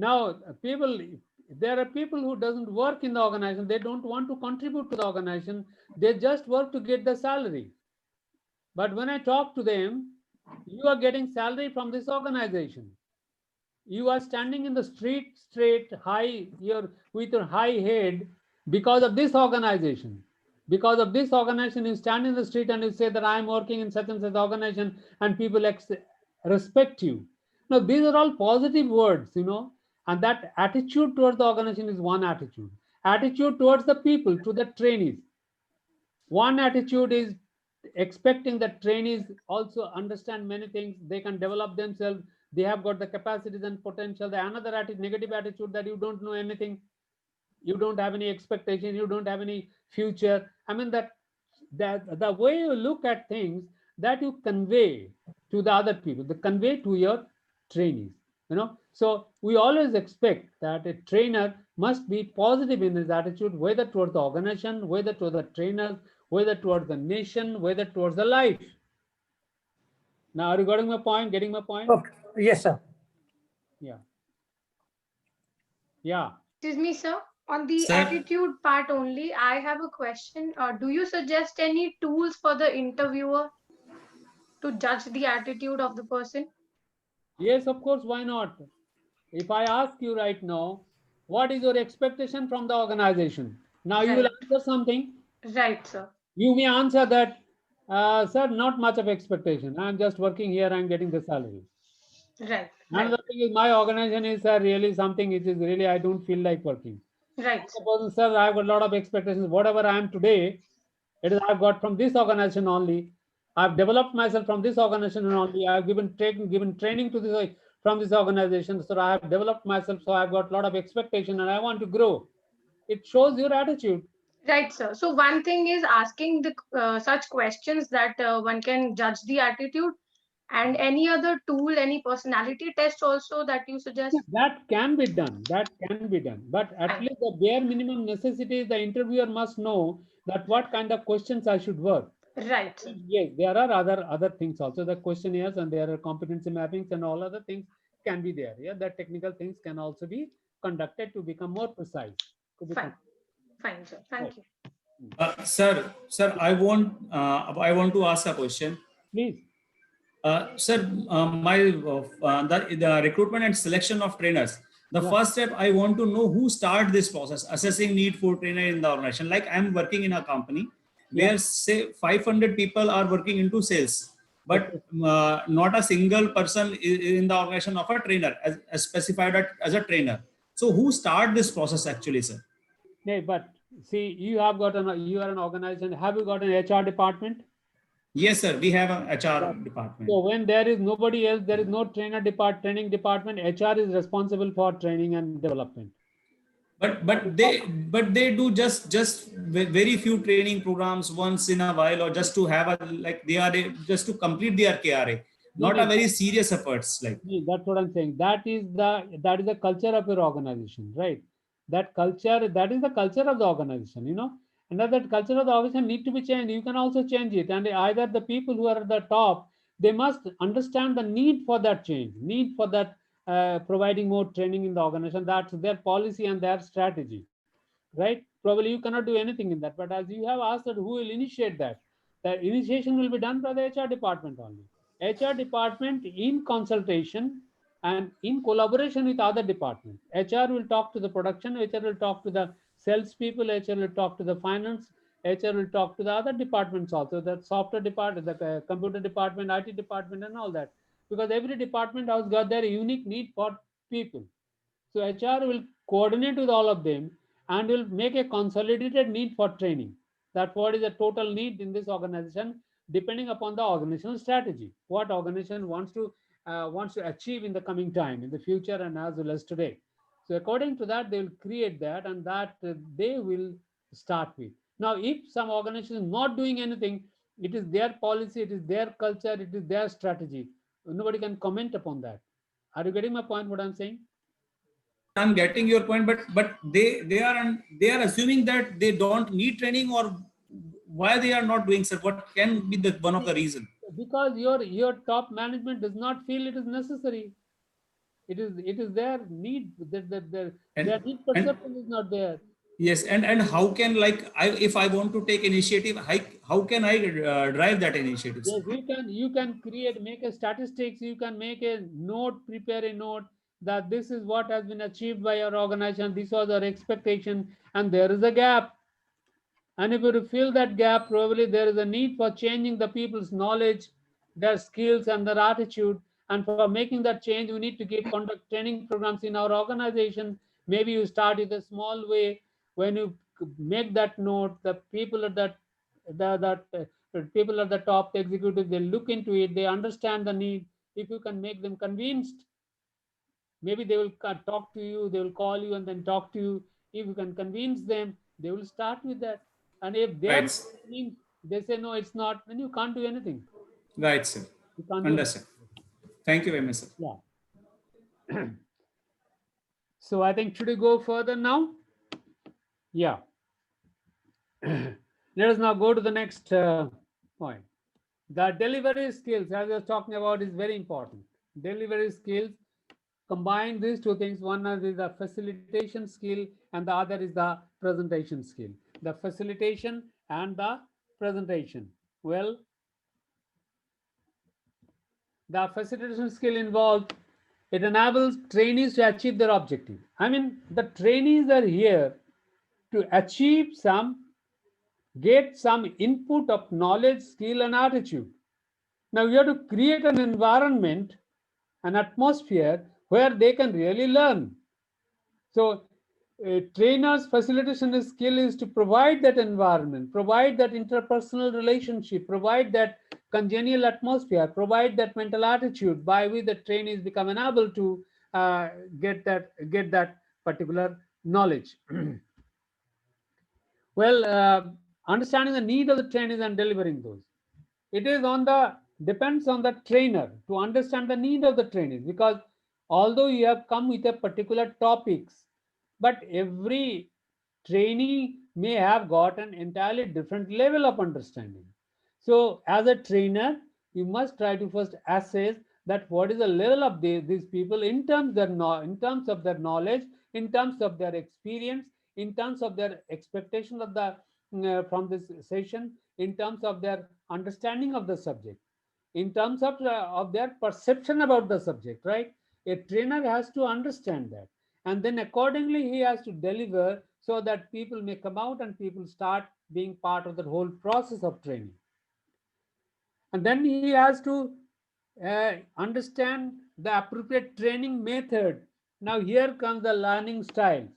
Now, there are people who doesn't work in the organization. They don't want to contribute to the organization. They just work to get the salary. But when I talk to them, you are getting salary from this organization. You are standing in the street straight, with your high head because of this organization. Because of this organization, you stand in the street and you say that I am working in such and such organization, and people respect you. Now, these are all positive words, and that attitude towards the organization is one attitude. Attitude towards the people, to the trainees. One attitude is expecting that trainees also understand many things. They can develop themselves. They have got the capacities and potential. The another negative attitude that you don't know anything. You don't have any expectation. You don't have any future. I mean that the way you look at things, that you convey to the other people, the convey to your trainees. So we always expect that a trainer must be positive in his attitude, whether towards the organization, whether towards the trainers, whether towards the nation, whether towards the life. Now, are you getting my point? Okay. Yes, sir. Yeah. Yeah. Excuse me, sir. On the Sir, attitude part only, I have a question. Do you suggest any tools for the interviewer to judge the attitude of the person? Yes, of course. Why not? If I ask you right now, what is your expectation from the organization? Now you will Right. answer something. Right, sir. You may answer that, sir, not much of expectation. I'm just working here. I'm getting the salary. Right. Right. Another thing is my organization is really something which is really I don't feel like working. Right, sir. Suppose, sir, I've got a lot of expectations. Whatever I am today, it is I've got from this organization only. I've developed myself from this organization only. I've given training to this from this organization. So I have developed myself. So I've got a lot of expectation and I want to grow. It shows your attitude. Right, sir. So one thing is asking the such questions that one can judge the attitude, and any other tool, any personality test also that you Yeah, suggest. that can be done. That can be done. But at Fine. least the bare minimum necessity is the interviewer must know that what kind of questions I should work. Right, sir. Yes, there are other things also. The questionnaires and there are competency mappings and all other things can be there. Yeah, that technical things can also be conducted to become more precise. To become Fine. Fine, sir. oh, Thank you. Sir, I want to ask a question. please. Sir, the recruitment and selection of trainers. The Yeah. first step, I want to know who start this process, assessing need for trainer in the organization. Like I'm working in a company Yeah. where say 500 people are working into sales, but Okay. not a single person in the organization of a trainer as specified as a trainer. So who start this process actually, sir? Yeah, but see, you are an organization. Have you got an HR department? Yes, sir. We have a Yeah. HR department. So when there is nobody else, there is no training department. HR is responsible for training and development. But they do just very few training programs once in a while, or just to have a like they are just to complete their KRA, No, not no, a very serious efforts like. that's what I'm saying. That is the culture of your organization, right? That is the culture of the organization, and that culture of the organization need to be changed. You can also change it, and either the people who are at the top, they must understand the need for that change, need for that providing more training in the organization. That's their policy and their strategy, right? Probably you cannot do anything in that, but as you have asked that who will initiate that, the initiation will be done by the HR department only. HR department in consultation and in collaboration with other departments. HR will talk to the production, HR will talk to the salespeople, HR will talk to the finance, HR will talk to the other departments also, the software department, the computer department, IT department, and all that. Because every department has got their unique need for people. So HR will coordinate with all of them and will make a consolidated need for training. That what is the total need in this organization, depending upon the organizational strategy. What organization wants to achieve in the coming time, in the future, and as well as today. So according to that, they will create that, and that they will start with. Now, if some organization is not doing anything, it is their policy, it is their culture, it is their strategy. Nobody can comment upon that. Are you getting my point? What I'm saying? Yes, I'm getting your point, but they are assuming that they don't need training, or why they are not doing, sir? What can be the one of the reason? Because your top management does not feel it is necessary. It is their need that their and need and perception is not there. yes, and how can, like, if I want to take initiative, how can I drive that initiative, sir? Yes, you can create, make a statistics, you can make a note, prepare a note that this is what has been achieved by your organization, this was our expectation, and there is a gap. And if you fill that gap, probably there is a need for changing the people's knowledge, their skills, and their attitude. And for making that change, we need to conduct training programs in our organization. Maybe you start with a small way. When you make that note, the people at the people at the top, the executive, they look into it. They understand the need. If you can make them convinced, maybe they will talk to you, they will call you and then talk to you. If you can convince them, they will start with that. And if they are Right, not listening, they say no, it's not, then you can't do anything. right, sir. You can't do anything. Understand. Thank you very much, sir. Yeah. So I think, should we go further now? Yeah. Let us now go to the next point. The delivery skills, as I was talking about, is very important. Delivery skills, combine these two things. One is the facilitation skill, and the other is the presentation skill. The facilitation and the presentation. Well, the facilitation skill involved, it enables trainees to achieve their objective. I mean, the trainees are here to achieve get some input of knowledge, skill, and attitude. Now you have to create an environment, an atmosphere where they can really learn. So a trainer's facilitation skill is to provide that environment, provide that interpersonal relationship, provide that congenial atmosphere, provide that mental attitude by which the trainees become able to get that particular knowledge. Well, understanding the need of the trainees and delivering those. It is on the depends on the trainer to understand the need of the trainees, because although you have come with a particular topics, but every trainee may have got an entirely different level of understanding. So as a trainer, you must try to first assess that what is the level of these people in terms in terms of their knowledge, in terms of their experience, in terms of their expectation of the from this session, in terms of their understanding of the subject, in terms of their perception about the subject, right? A trainer has to understand that, and then accordingly he has to deliver so that people may come out and people start being part of the whole process of training. And then he has to understand the appropriate training method. Now here comes the learning styles.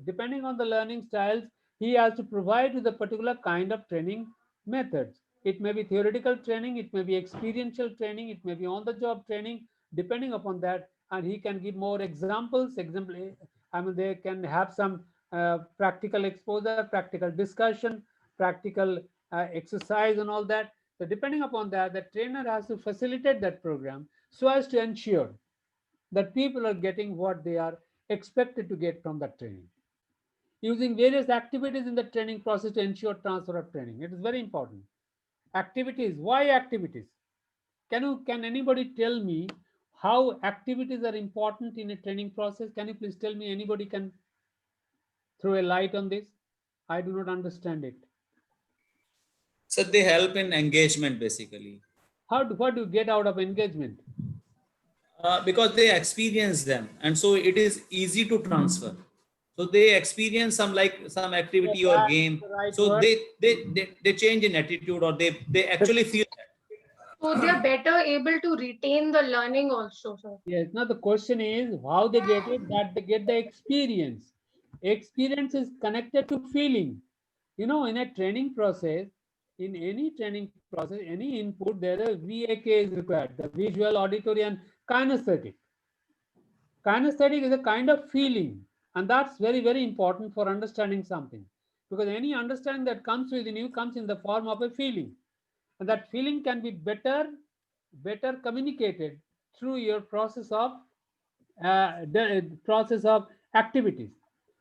Depending on the learning styles, he has to provide with a particular kind of training methods. It may be theoretical training, it may be experiential training, it may be on the job training, depending upon that. And he can give more examples. I mean, they can have some practical exposure, practical discussion, practical exercise and all that. So depending upon that, the trainer has to facilitate that program so as to ensure that people are getting what they are expected to get from that training. Using various activities in the training process to ensure transfer of training. It is very important. Activities. Why activities? Can anybody tell me how activities are important in a training process? Can you please tell me? Anybody can throw a light on this? I do not understand it. So they help in engagement basically. What do you get out of engagement? Because they experience them, and so it is easy to transfer. So they experience some, like some Yeah, activity or that's game, the right so word. they change in attitude, or they actually feel So they are better able to retain the learning also, sir. Yes. Now the question is how they get it. That they get the experience. Experience is connected to feeling. You know, in a training process, in any training process, any input, there are VAK is required: the visual, auditory, and kinesthetic. Kinesthetic is a kind of feeling, and that's very, very important for understanding something, because any understanding that comes within you comes in the form of a feeling, and that feeling can be better communicated through your the process of activities.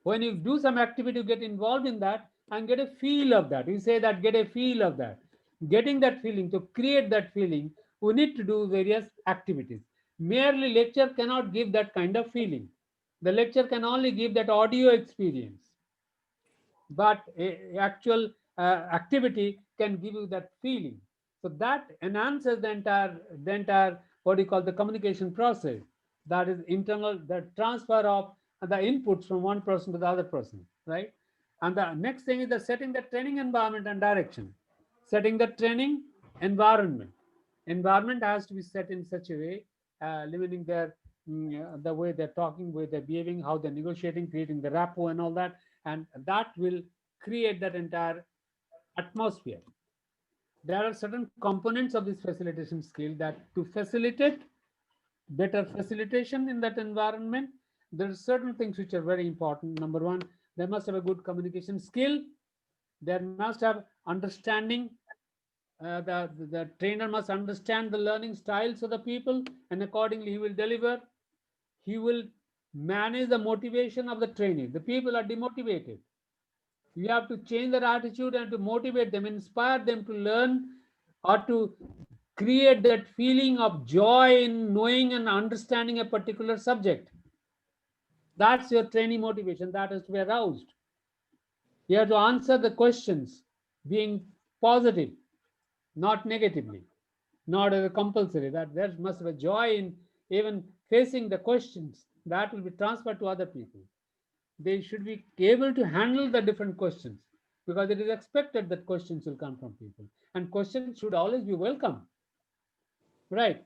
When you do some activity, you get involved in that and get a feel of that. You say that, get a feel of that. Getting that feeling, to create that feeling, we need to do various activities. Merely lecture cannot give that kind of feeling. The lecture can only give that audio experience, but actual activity can give you that feeling. So that enhances the entire what you call the communication process. That is internal, the transfer of the inputs from one person to the other person, right? And the next thing is the setting the training environment and direction. Setting the training environment. Environment has to be set in such a way, limiting the way they're talking, way they're behaving, how they're negotiating, creating the rapport and all that, and that will create that entire atmosphere. There are certain components of this facilitation skill that to facilitate better facilitation in that environment, there are certain things which are very important. Number one, they must have a good communication skill. They must have understanding. The trainer must understand the learning styles of the people, and accordingly he will deliver. He will manage the motivation of the trainee. The people are demotivated. You have to change their attitude and to motivate them, inspire them to learn, or to create that feeling of joy in knowing and understanding a particular subject. That's your training motivation. That has to be aroused. You have to answer the questions being positive, not negatively, not as a compulsory. That there must be joy in even facing the questions. That will be transferred to other people. They should be able to handle the different questions, because it is expected that questions will come from people, and questions should always be welcome, right?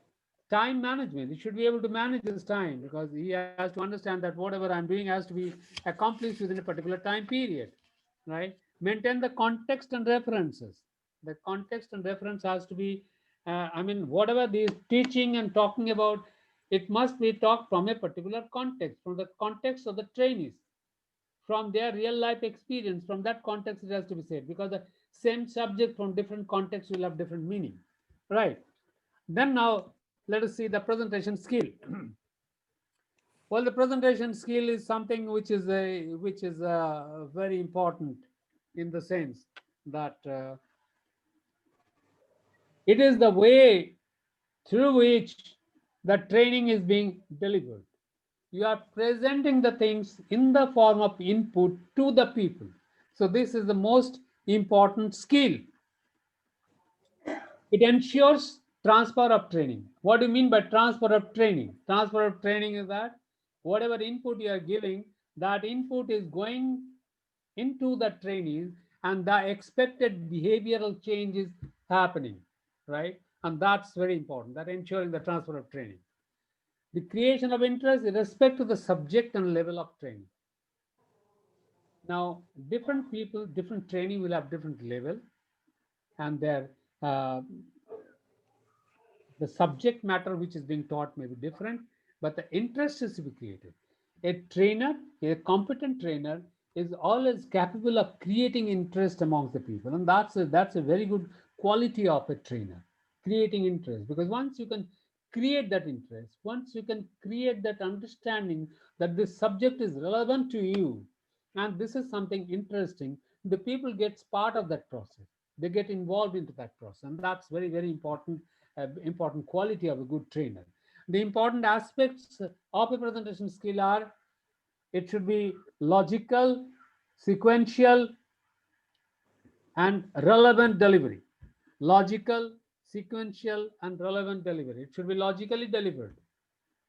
Time management, he should be able to manage his time, because he has to understand that whatever I'm doing has to be accomplished within a particular time period, right? Maintain the context and references. The context and reference has to be, I mean, whatever the teaching and talking about, it must be talked from a particular context, from the context of the trainees, from their real life experience. From that context, it has to be said, because the same subject from different contexts will have different meaning, right? Then now let us see the presentation skill. Well, the presentation skill is something which is very important, in the sense that it is the way through which the training is being delivered. You are presenting the things in the form of input to the people. So this is the most important skill. It ensures transfer of training. What do you mean by transfer of training? Transfer of training is that whatever input you are giving, that input is going into the trainees, and the expected behavioral change is happening, right? And that's very important, that ensuring the transfer of training. The creation of interest with respect to the subject and level of training. Now, different people, different training will have different level, and their uh, the subject matter which is being taught may be different, but the interest is to be created. A trainer, a competent trainer, is always capable of creating interest amongst the people, and that's a very good quality of a trainer, creating interest. Because once you can create that interest, once you can create that understanding that this subject is relevant to you, and this is something interesting, the people gets part of that process. They get involved into that process, and that's very, very important, important quality of a good trainer. The important aspects of a presentation skill are: it should be logical, sequential, and relevant delivery. Logical, sequential, and relevant delivery. It should be logically delivered.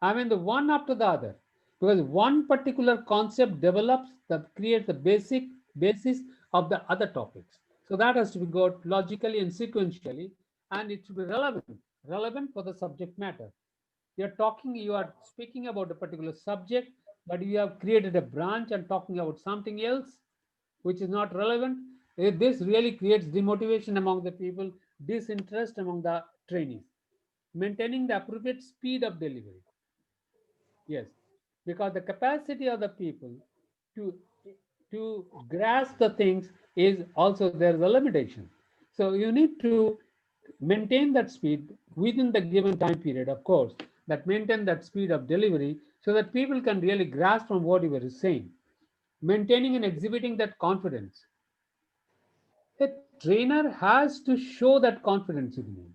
I mean, the one after the other, because one particular concept develops that creates the basis of the other topics. So that has to be got logically and sequentially, and it should be relevant for the subject matter. You are speaking about a particular subject, but you have created a branch and talking about something else which is not relevant. This really creates demotivation among the people, disinterest among the trainees. Maintaining the appropriate speed of delivery. Yes, because the capacity of the people to to grasp the things is also, there's a limitation. So you need to maintain that speed within the given time period, of course, that maintain that speed of delivery so that people can really grasp from what you were saying. Maintaining and exhibiting that confidence. A trainer has to show that confidence in you.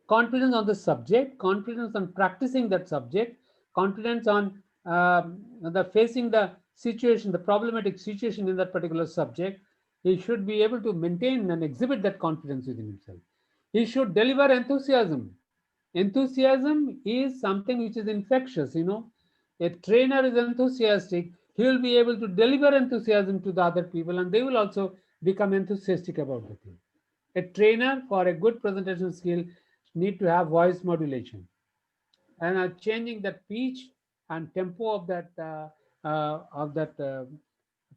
Confidence on the subject, confidence on practicing that subject, confidence on the facing the situation, the problematic situation in that particular subject. He should be able to maintain and exhibit that confidence within himself. He should deliver enthusiasm. Enthusiasm is something which is infectious, you know. A trainer is enthusiastic, he will be able to deliver enthusiasm to the other people, and they will also become enthusiastic about the thing. A trainer for a good presentation skill need to have voice modulation, and changing that pitch and tempo of that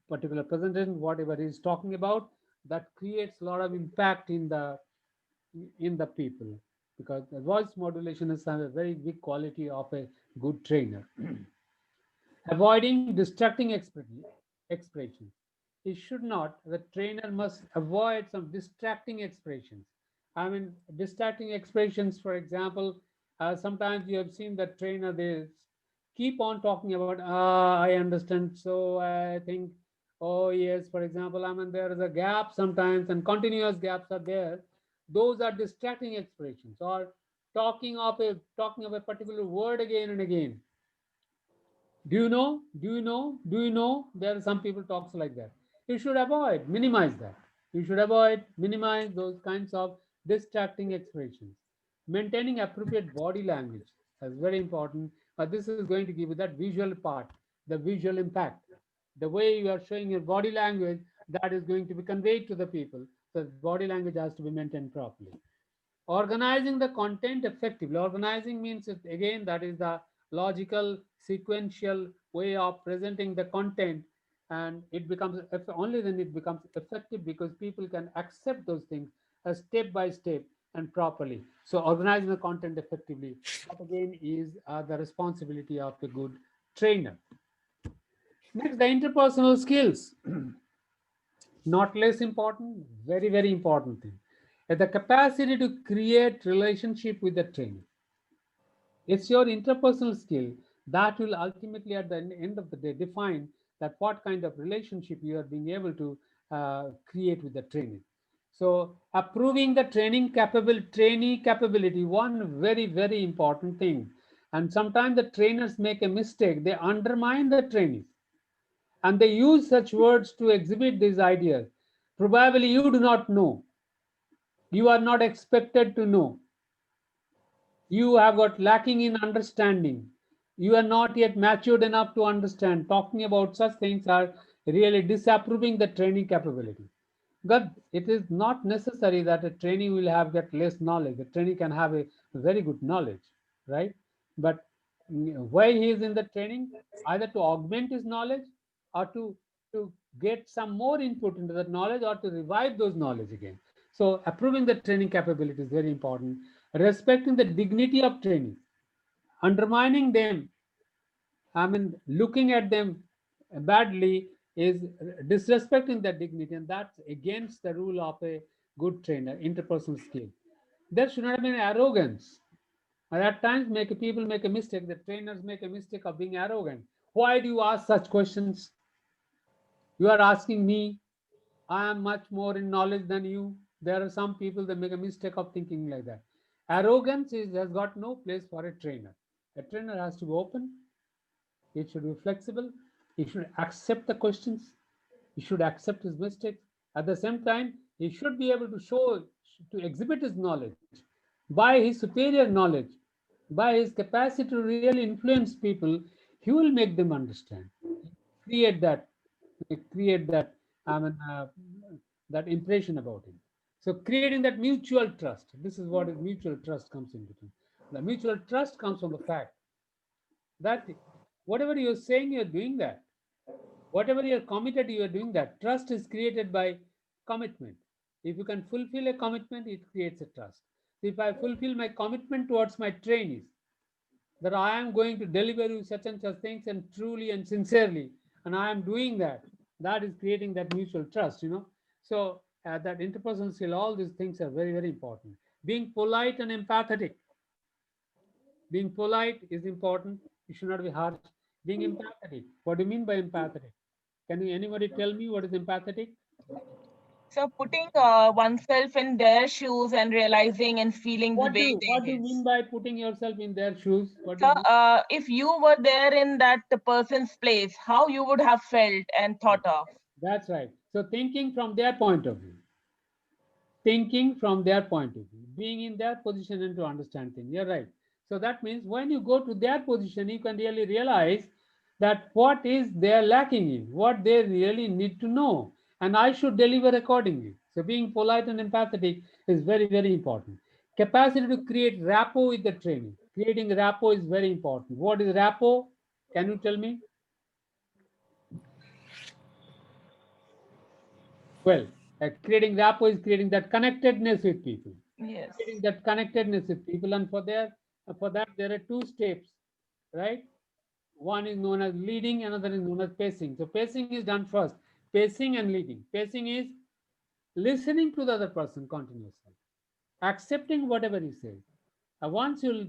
particular presentation, whatever he is talking about, that creates a lot of impact in the people, because the voice modulation is a very big quality of a good trainer. Avoiding distracting expressions. It should not. The trainer must avoid some distracting expressions. I mean, distracting expressions, for example, sometimes you have seen that trainer, they keep on talking about, I understand, so I think, oh yes, for example, I mean, there is a gap sometimes, and continuous gaps are there. Those are distracting expressions, or talking of a particular word again and again. Do you know? Do you know? Do you know? There are some people talks like that. You should avoid, minimize that. You should avoid, minimize those kinds of distracting expressions. Maintaining appropriate body language is very important. But this is going to give you that visual part, the visual impact. The way you are showing your body language, that is going to be conveyed to the people. So body language has to be maintained properly. Organizing the content effectively. Organizing means, again, that is the logical, sequential way of presenting the content, and it becomes, only then it becomes effective, because people can accept those things step by step and properly. So organizing the content effectively, that again is the responsibility of a good trainer. Next, the interpersonal skills. Not less important, very, very important thing. The capacity to create relationship with the trainer. It's your interpersonal skill that will ultimately, at the end of the day, define that what kind of relationship you are being able to create with the training. So, approving the trainee capability, one very, very important thing. And sometimes the trainers make a mistake; they undermine the trainees, and they use such words to exhibit these ideas. Probably you do not know. You are not expected to know. You have got lacking in understanding. You are not yet matured enough to understand. Talking about such things are really disapproving the training capability. But it is not necessary that a trainee will have got less knowledge. The trainee can have a very good knowledge, right? But why he is in the training, either to augment his knowledge or to get some more input into that knowledge or to revive those knowledge again. So approving the training capability is very important. Respecting the dignity of training, undermining them, I mean, looking at them badly is disrespecting their dignity, and that's against the rule of a good trainer, interpersonal skill. There should not have been arrogance. And at times, people make a mistake. The trainers make a mistake of being arrogant. Why do you ask such questions? You are asking me. I am much more in knowledge than you. There are some people that make a mistake of thinking like that. Arrogance has got no place for a trainer. A trainer has to be open. He should be flexible. He should accept the questions. He should accept his mistakes. At the same time, he should be able to show, to exhibit his knowledge by his superior knowledge, by his capacity to really influence people. He will make them understand. Create that, create that, I mean, that impression about him. So creating that mutual trust. This is what mutual trust comes in between. The mutual trust comes from the fact that whatever you're saying, you're doing that. Whatever you're committed, you are doing that. Trust is created by commitment. If you can fulfill a commitment, it creates a trust. If I fulfill my commitment towards my trainees, that I am going to deliver you such and such things and truly and sincerely, and I am doing that, that is creating that mutual trust, So that interpersonal skill, all these things are very, very important. Being polite and empathetic. Being polite is important. You should not be harsh. Being empathetic. What do you mean by empathetic? Can you anybody tell me what is empathetic? So putting oneself in their shoes and realizing and feeling the way What do they you is. mean by putting yourself in their shoes? What do So you mean? if you were there in that person's place, how you would have felt and thought of? That's right. So thinking from their point of view, thinking from their point of view, being in their position and to understand things. You're right. So that means when you go to their position, you can really realize that what is they're lacking in, what they really need to know, and I should deliver accordingly. So being polite and empathetic is very, very important. Capacity to create rapport with the training. Creating rapport is very important. What is rapport? Can you tell me? Well, creating rapport is creating that connectedness with people. Yes. Creating that connectedness with people, and for that there are two steps, right? One is known as leading, another is known as pacing. So pacing is done first. Pacing and leading. Pacing is listening to the other person continuously, accepting whatever he says. Once you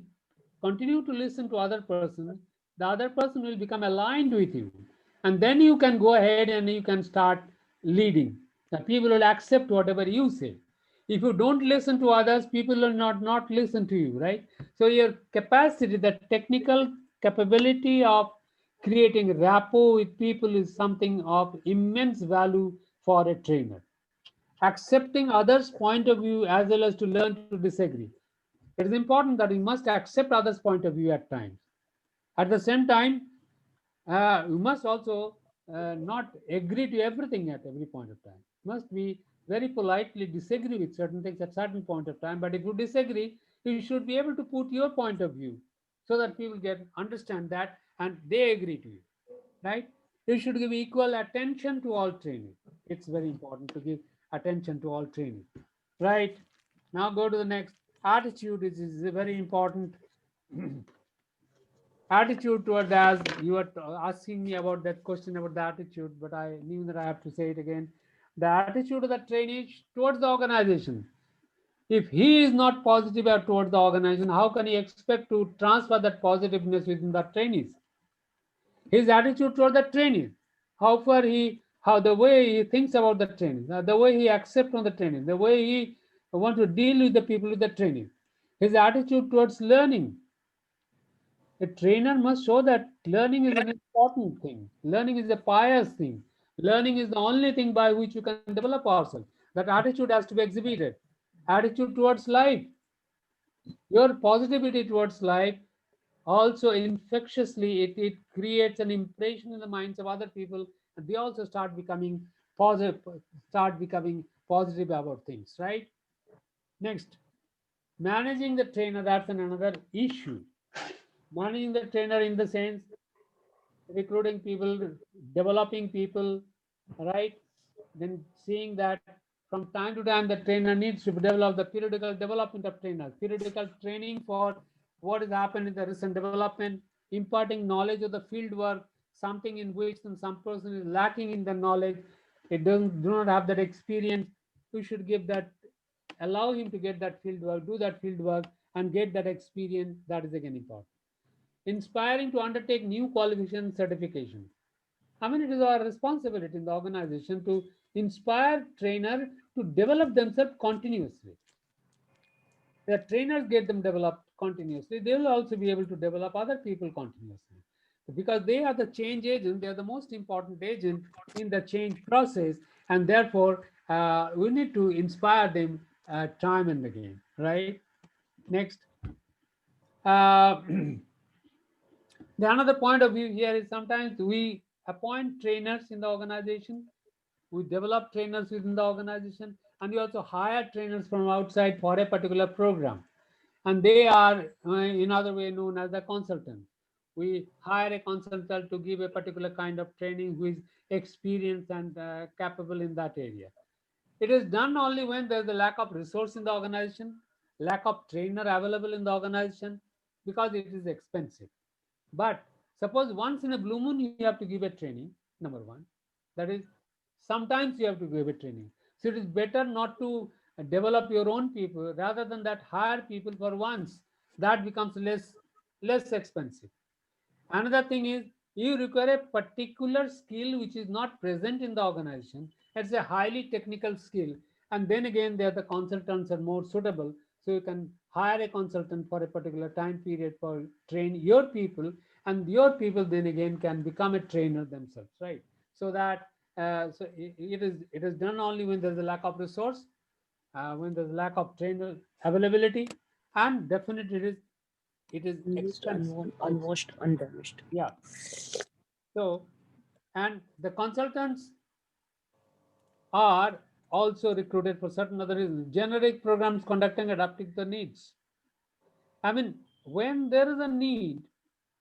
continue to listen to other person, the other person will become aligned with you, and then you can go ahead and you can start leading. The people will accept whatever you say. If you don't listen to others, people will not listen to you, right? So your capacity, the technical capability of creating rapport with people is something of immense value for a trainer. Accepting others' point of view as well as to learn to disagree. It is important that we must accept others' point of view at times. At the same time, we must also not agree to everything at every point of time. Must be very politely disagree with certain things at certain point of time. But if you disagree, you should be able to put your point of view so that people get understand that and they agree to you, right? You should give equal attention to all training. It's very important to give attention to all training, right? Now go to the next attitude, which is very important. attitude toward, as you were asking me about that question about the attitude, but I knew that I have to say it again. The attitude of the trainee towards the organization. If he is not positive towards the organization, how can he expect to transfer that positiveness within the trainees? His attitude toward the trainees, how the way he thinks about the training, the way he accepts on the training, the way he wants to deal with the people with the training, his attitude towards learning. A trainer must show that learning is an important thing. Learning is a pious thing. Learning is the only thing by which we can develop ourselves. That attitude has to be exhibited. Attitude towards life. Your positivity towards life also infectiously it creates an impression in the minds of other people, and they also start becoming positive about things, right? Next, managing the trainer, that's another issue. Managing the trainer in the sense recruiting people, developing people, right? Then seeing that from time to time the trainer needs to develop the periodical development of trainers, periodical training for what has happened in the recent development, imparting knowledge of the field work, something in which some person is lacking in the knowledge, it doesn't do not have that experience. We should give that, allow him to get that field work, do that field work, and get that experience. That is again important. Inspiring to undertake new qualification certification. I mean, it is our responsibility in the organization to inspire trainer to develop themselves continuously. The trainers get them developed continuously, they will also be able to develop other people continuously. Because they are the change agent, they are the most important agent in the change process, and therefore we need to inspire them time and again, right? Next, uh, the another point of view here is sometimes we appoint trainers in the organization, we develop trainers within the organization, and we also hire trainers from outside for a particular program. And they are, in other way, known as the consultant. We hire a consultant to give a particular kind of training who is experienced and capable in that area. It is done only when there's a lack of resource in the organization, lack of trainer available in the organization, because it is expensive. But suppose once in a blue moon you have to give a training, number one. That is, sometimes you have to give a training. So it is better not to develop your own people, rather than that hire people for once. That becomes less expensive. Another thing is, you require a particular skill which is not present in the organization. It's a highly technical skill. And then again, there the consultants are more suitable. So you can hire a consultant for a particular time period for train your people, and your people then again can become a trainer themselves, right? So that it is done only when there's a lack of resource, when there's a lack of trainer availability, and definitely it is Used, expensive. unwashed, undamaged. Yeah. So, and the consultants are also recruited for certain other reasons. Generic programs conducting adapting the needs. I mean, when there is a need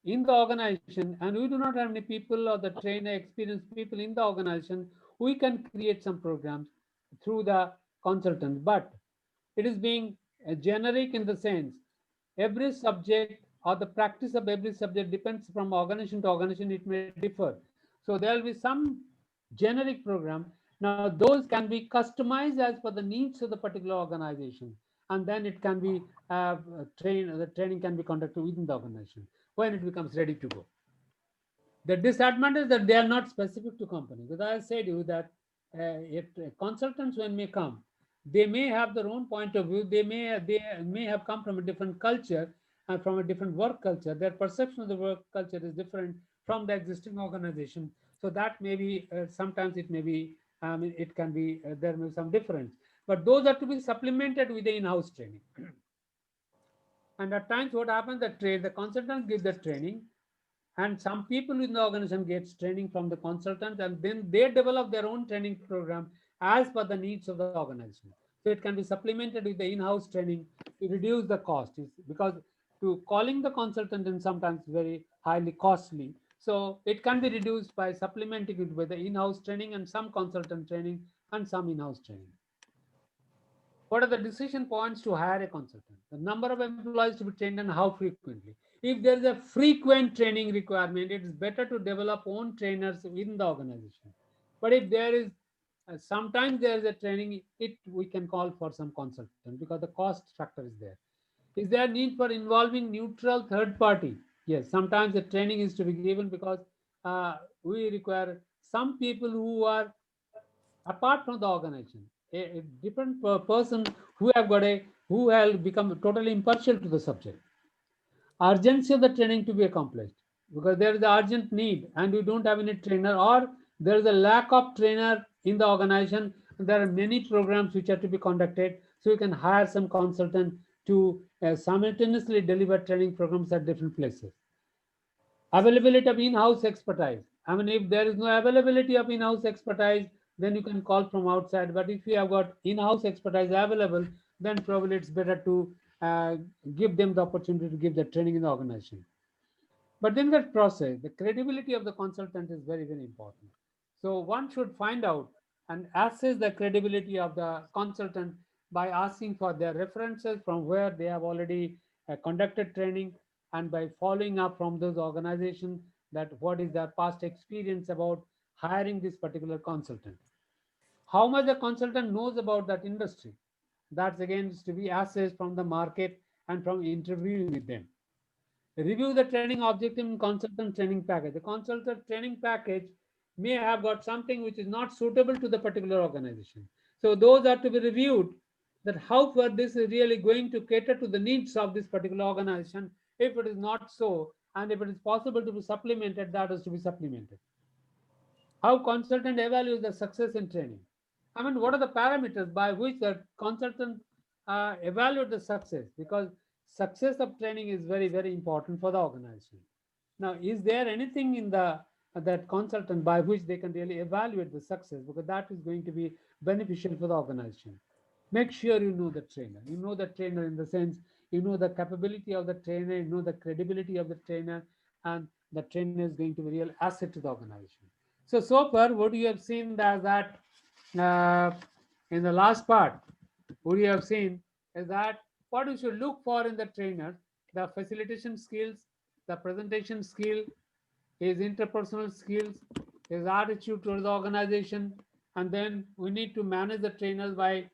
in the organization and we do not have any people or the trainer experienced people in the organization, we can create some programs through the consultant. But it is being generic in the sense every subject or the practice of every subject depends from organization to organization, it may differ. So there will be some generic program. Now those can be customized as per the needs of the particular organization, and then it can be the training can be conducted within the organization when it becomes ready to go. The disadvantage that they are not specific to company, because I said you that if consultants when may come, they may have their own point of view. They may have come from a different culture and from a different work culture. Their perception of the work culture is different from the existing organization. So that may be sometimes it may be it can be there may be some difference. But those are to be supplemented with the in-house training. And at times what happens, the consultants give the training, and some people in the organization gets training from the consultant, and then they develop their own training program as per the needs of the organization. So it can be supplemented with the in-house training to reduce the cost. Because to calling the consultant is sometimes very highly costly, so it can be reduced by supplementing it with the in-house training and some consultant training and some in-house training. What are the decision points to hire a consultant? The number of employees to be trained and how frequently. If there is a frequent training requirement, it is better to develop own trainers within the organization. But if there is sometimes there is a training, it we can call for some consultant because the cost factor is there. Is there need for involving neutral third party? Yes, sometimes the training is to be given because we require some people who are apart from the organization, a different person who have got a who have become totally impartial to the subject. Urgency of the training to be accomplished because there is the urgent need and we don't have any trainer, or there is a lack of trainer in the organization. There are many programs which are to be conducted, so you can hire some consultant to simultaneously deliver training programs at different places. Availability of in-house expertise. I mean, if there is no availability of in-house expertise, then you can call from outside. But if you have got in-house expertise available, then probably it's better to uh, give them the opportunity to give the training in the organization. But in that process, the credibility of the consultant is very, very important. So one should find out and assess the credibility of the consultant by asking for their references from where they have already conducted training, and by following up from those organizations that what is their past experience about hiring this particular consultant. How much the consultant knows about that industry. That's again is to be assessed from the market and from interviewing with them. Review the training objective in consultant training package. The consultant training package may have got something which is not suitable to the particular organization. So those are to be reviewed, that how far this is really going to cater to the needs of this particular organization. If it is not so, and if it is possible to be supplemented, that is to be supplemented. How consultant evaluates the success in training. I mean, what are the parameters by which the consultant evaluate the success? Because success of training is very, very important for the organization. Now, is there anything in the that consultant by which they can really evaluate the success? Because that is going to be beneficial for the organization. Make sure you know the trainer. You know the trainer in the sense you know the capability of the trainer, you know the credibility of the trainer, and the trainer is going to be a real asset to the organization. So far, what you have seen that uh, in the last part, what you have seen is that what you should look for in the trainer, the facilitation skills, the presentation skill, his interpersonal skills, his attitude towards the organization, and then we need to manage the trainers by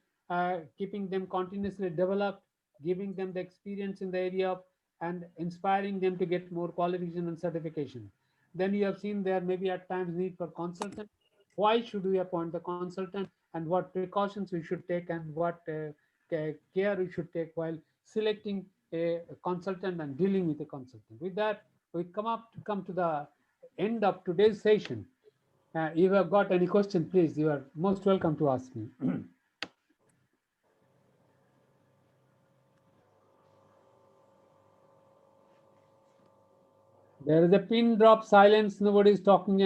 keeping them continuously developed, giving them the experience in the area of, and inspiring them to get more qualification and certification. Then you have seen there may be at times need for consultant. Why should we appoint the consultant, and what precautions we should take, and what care we should take while selecting a consultant and dealing with a consultant. With that, we come to the end of today's session. If you have got any question, please, you are most welcome to ask me. There is a pin drop silence. Nobody is talking.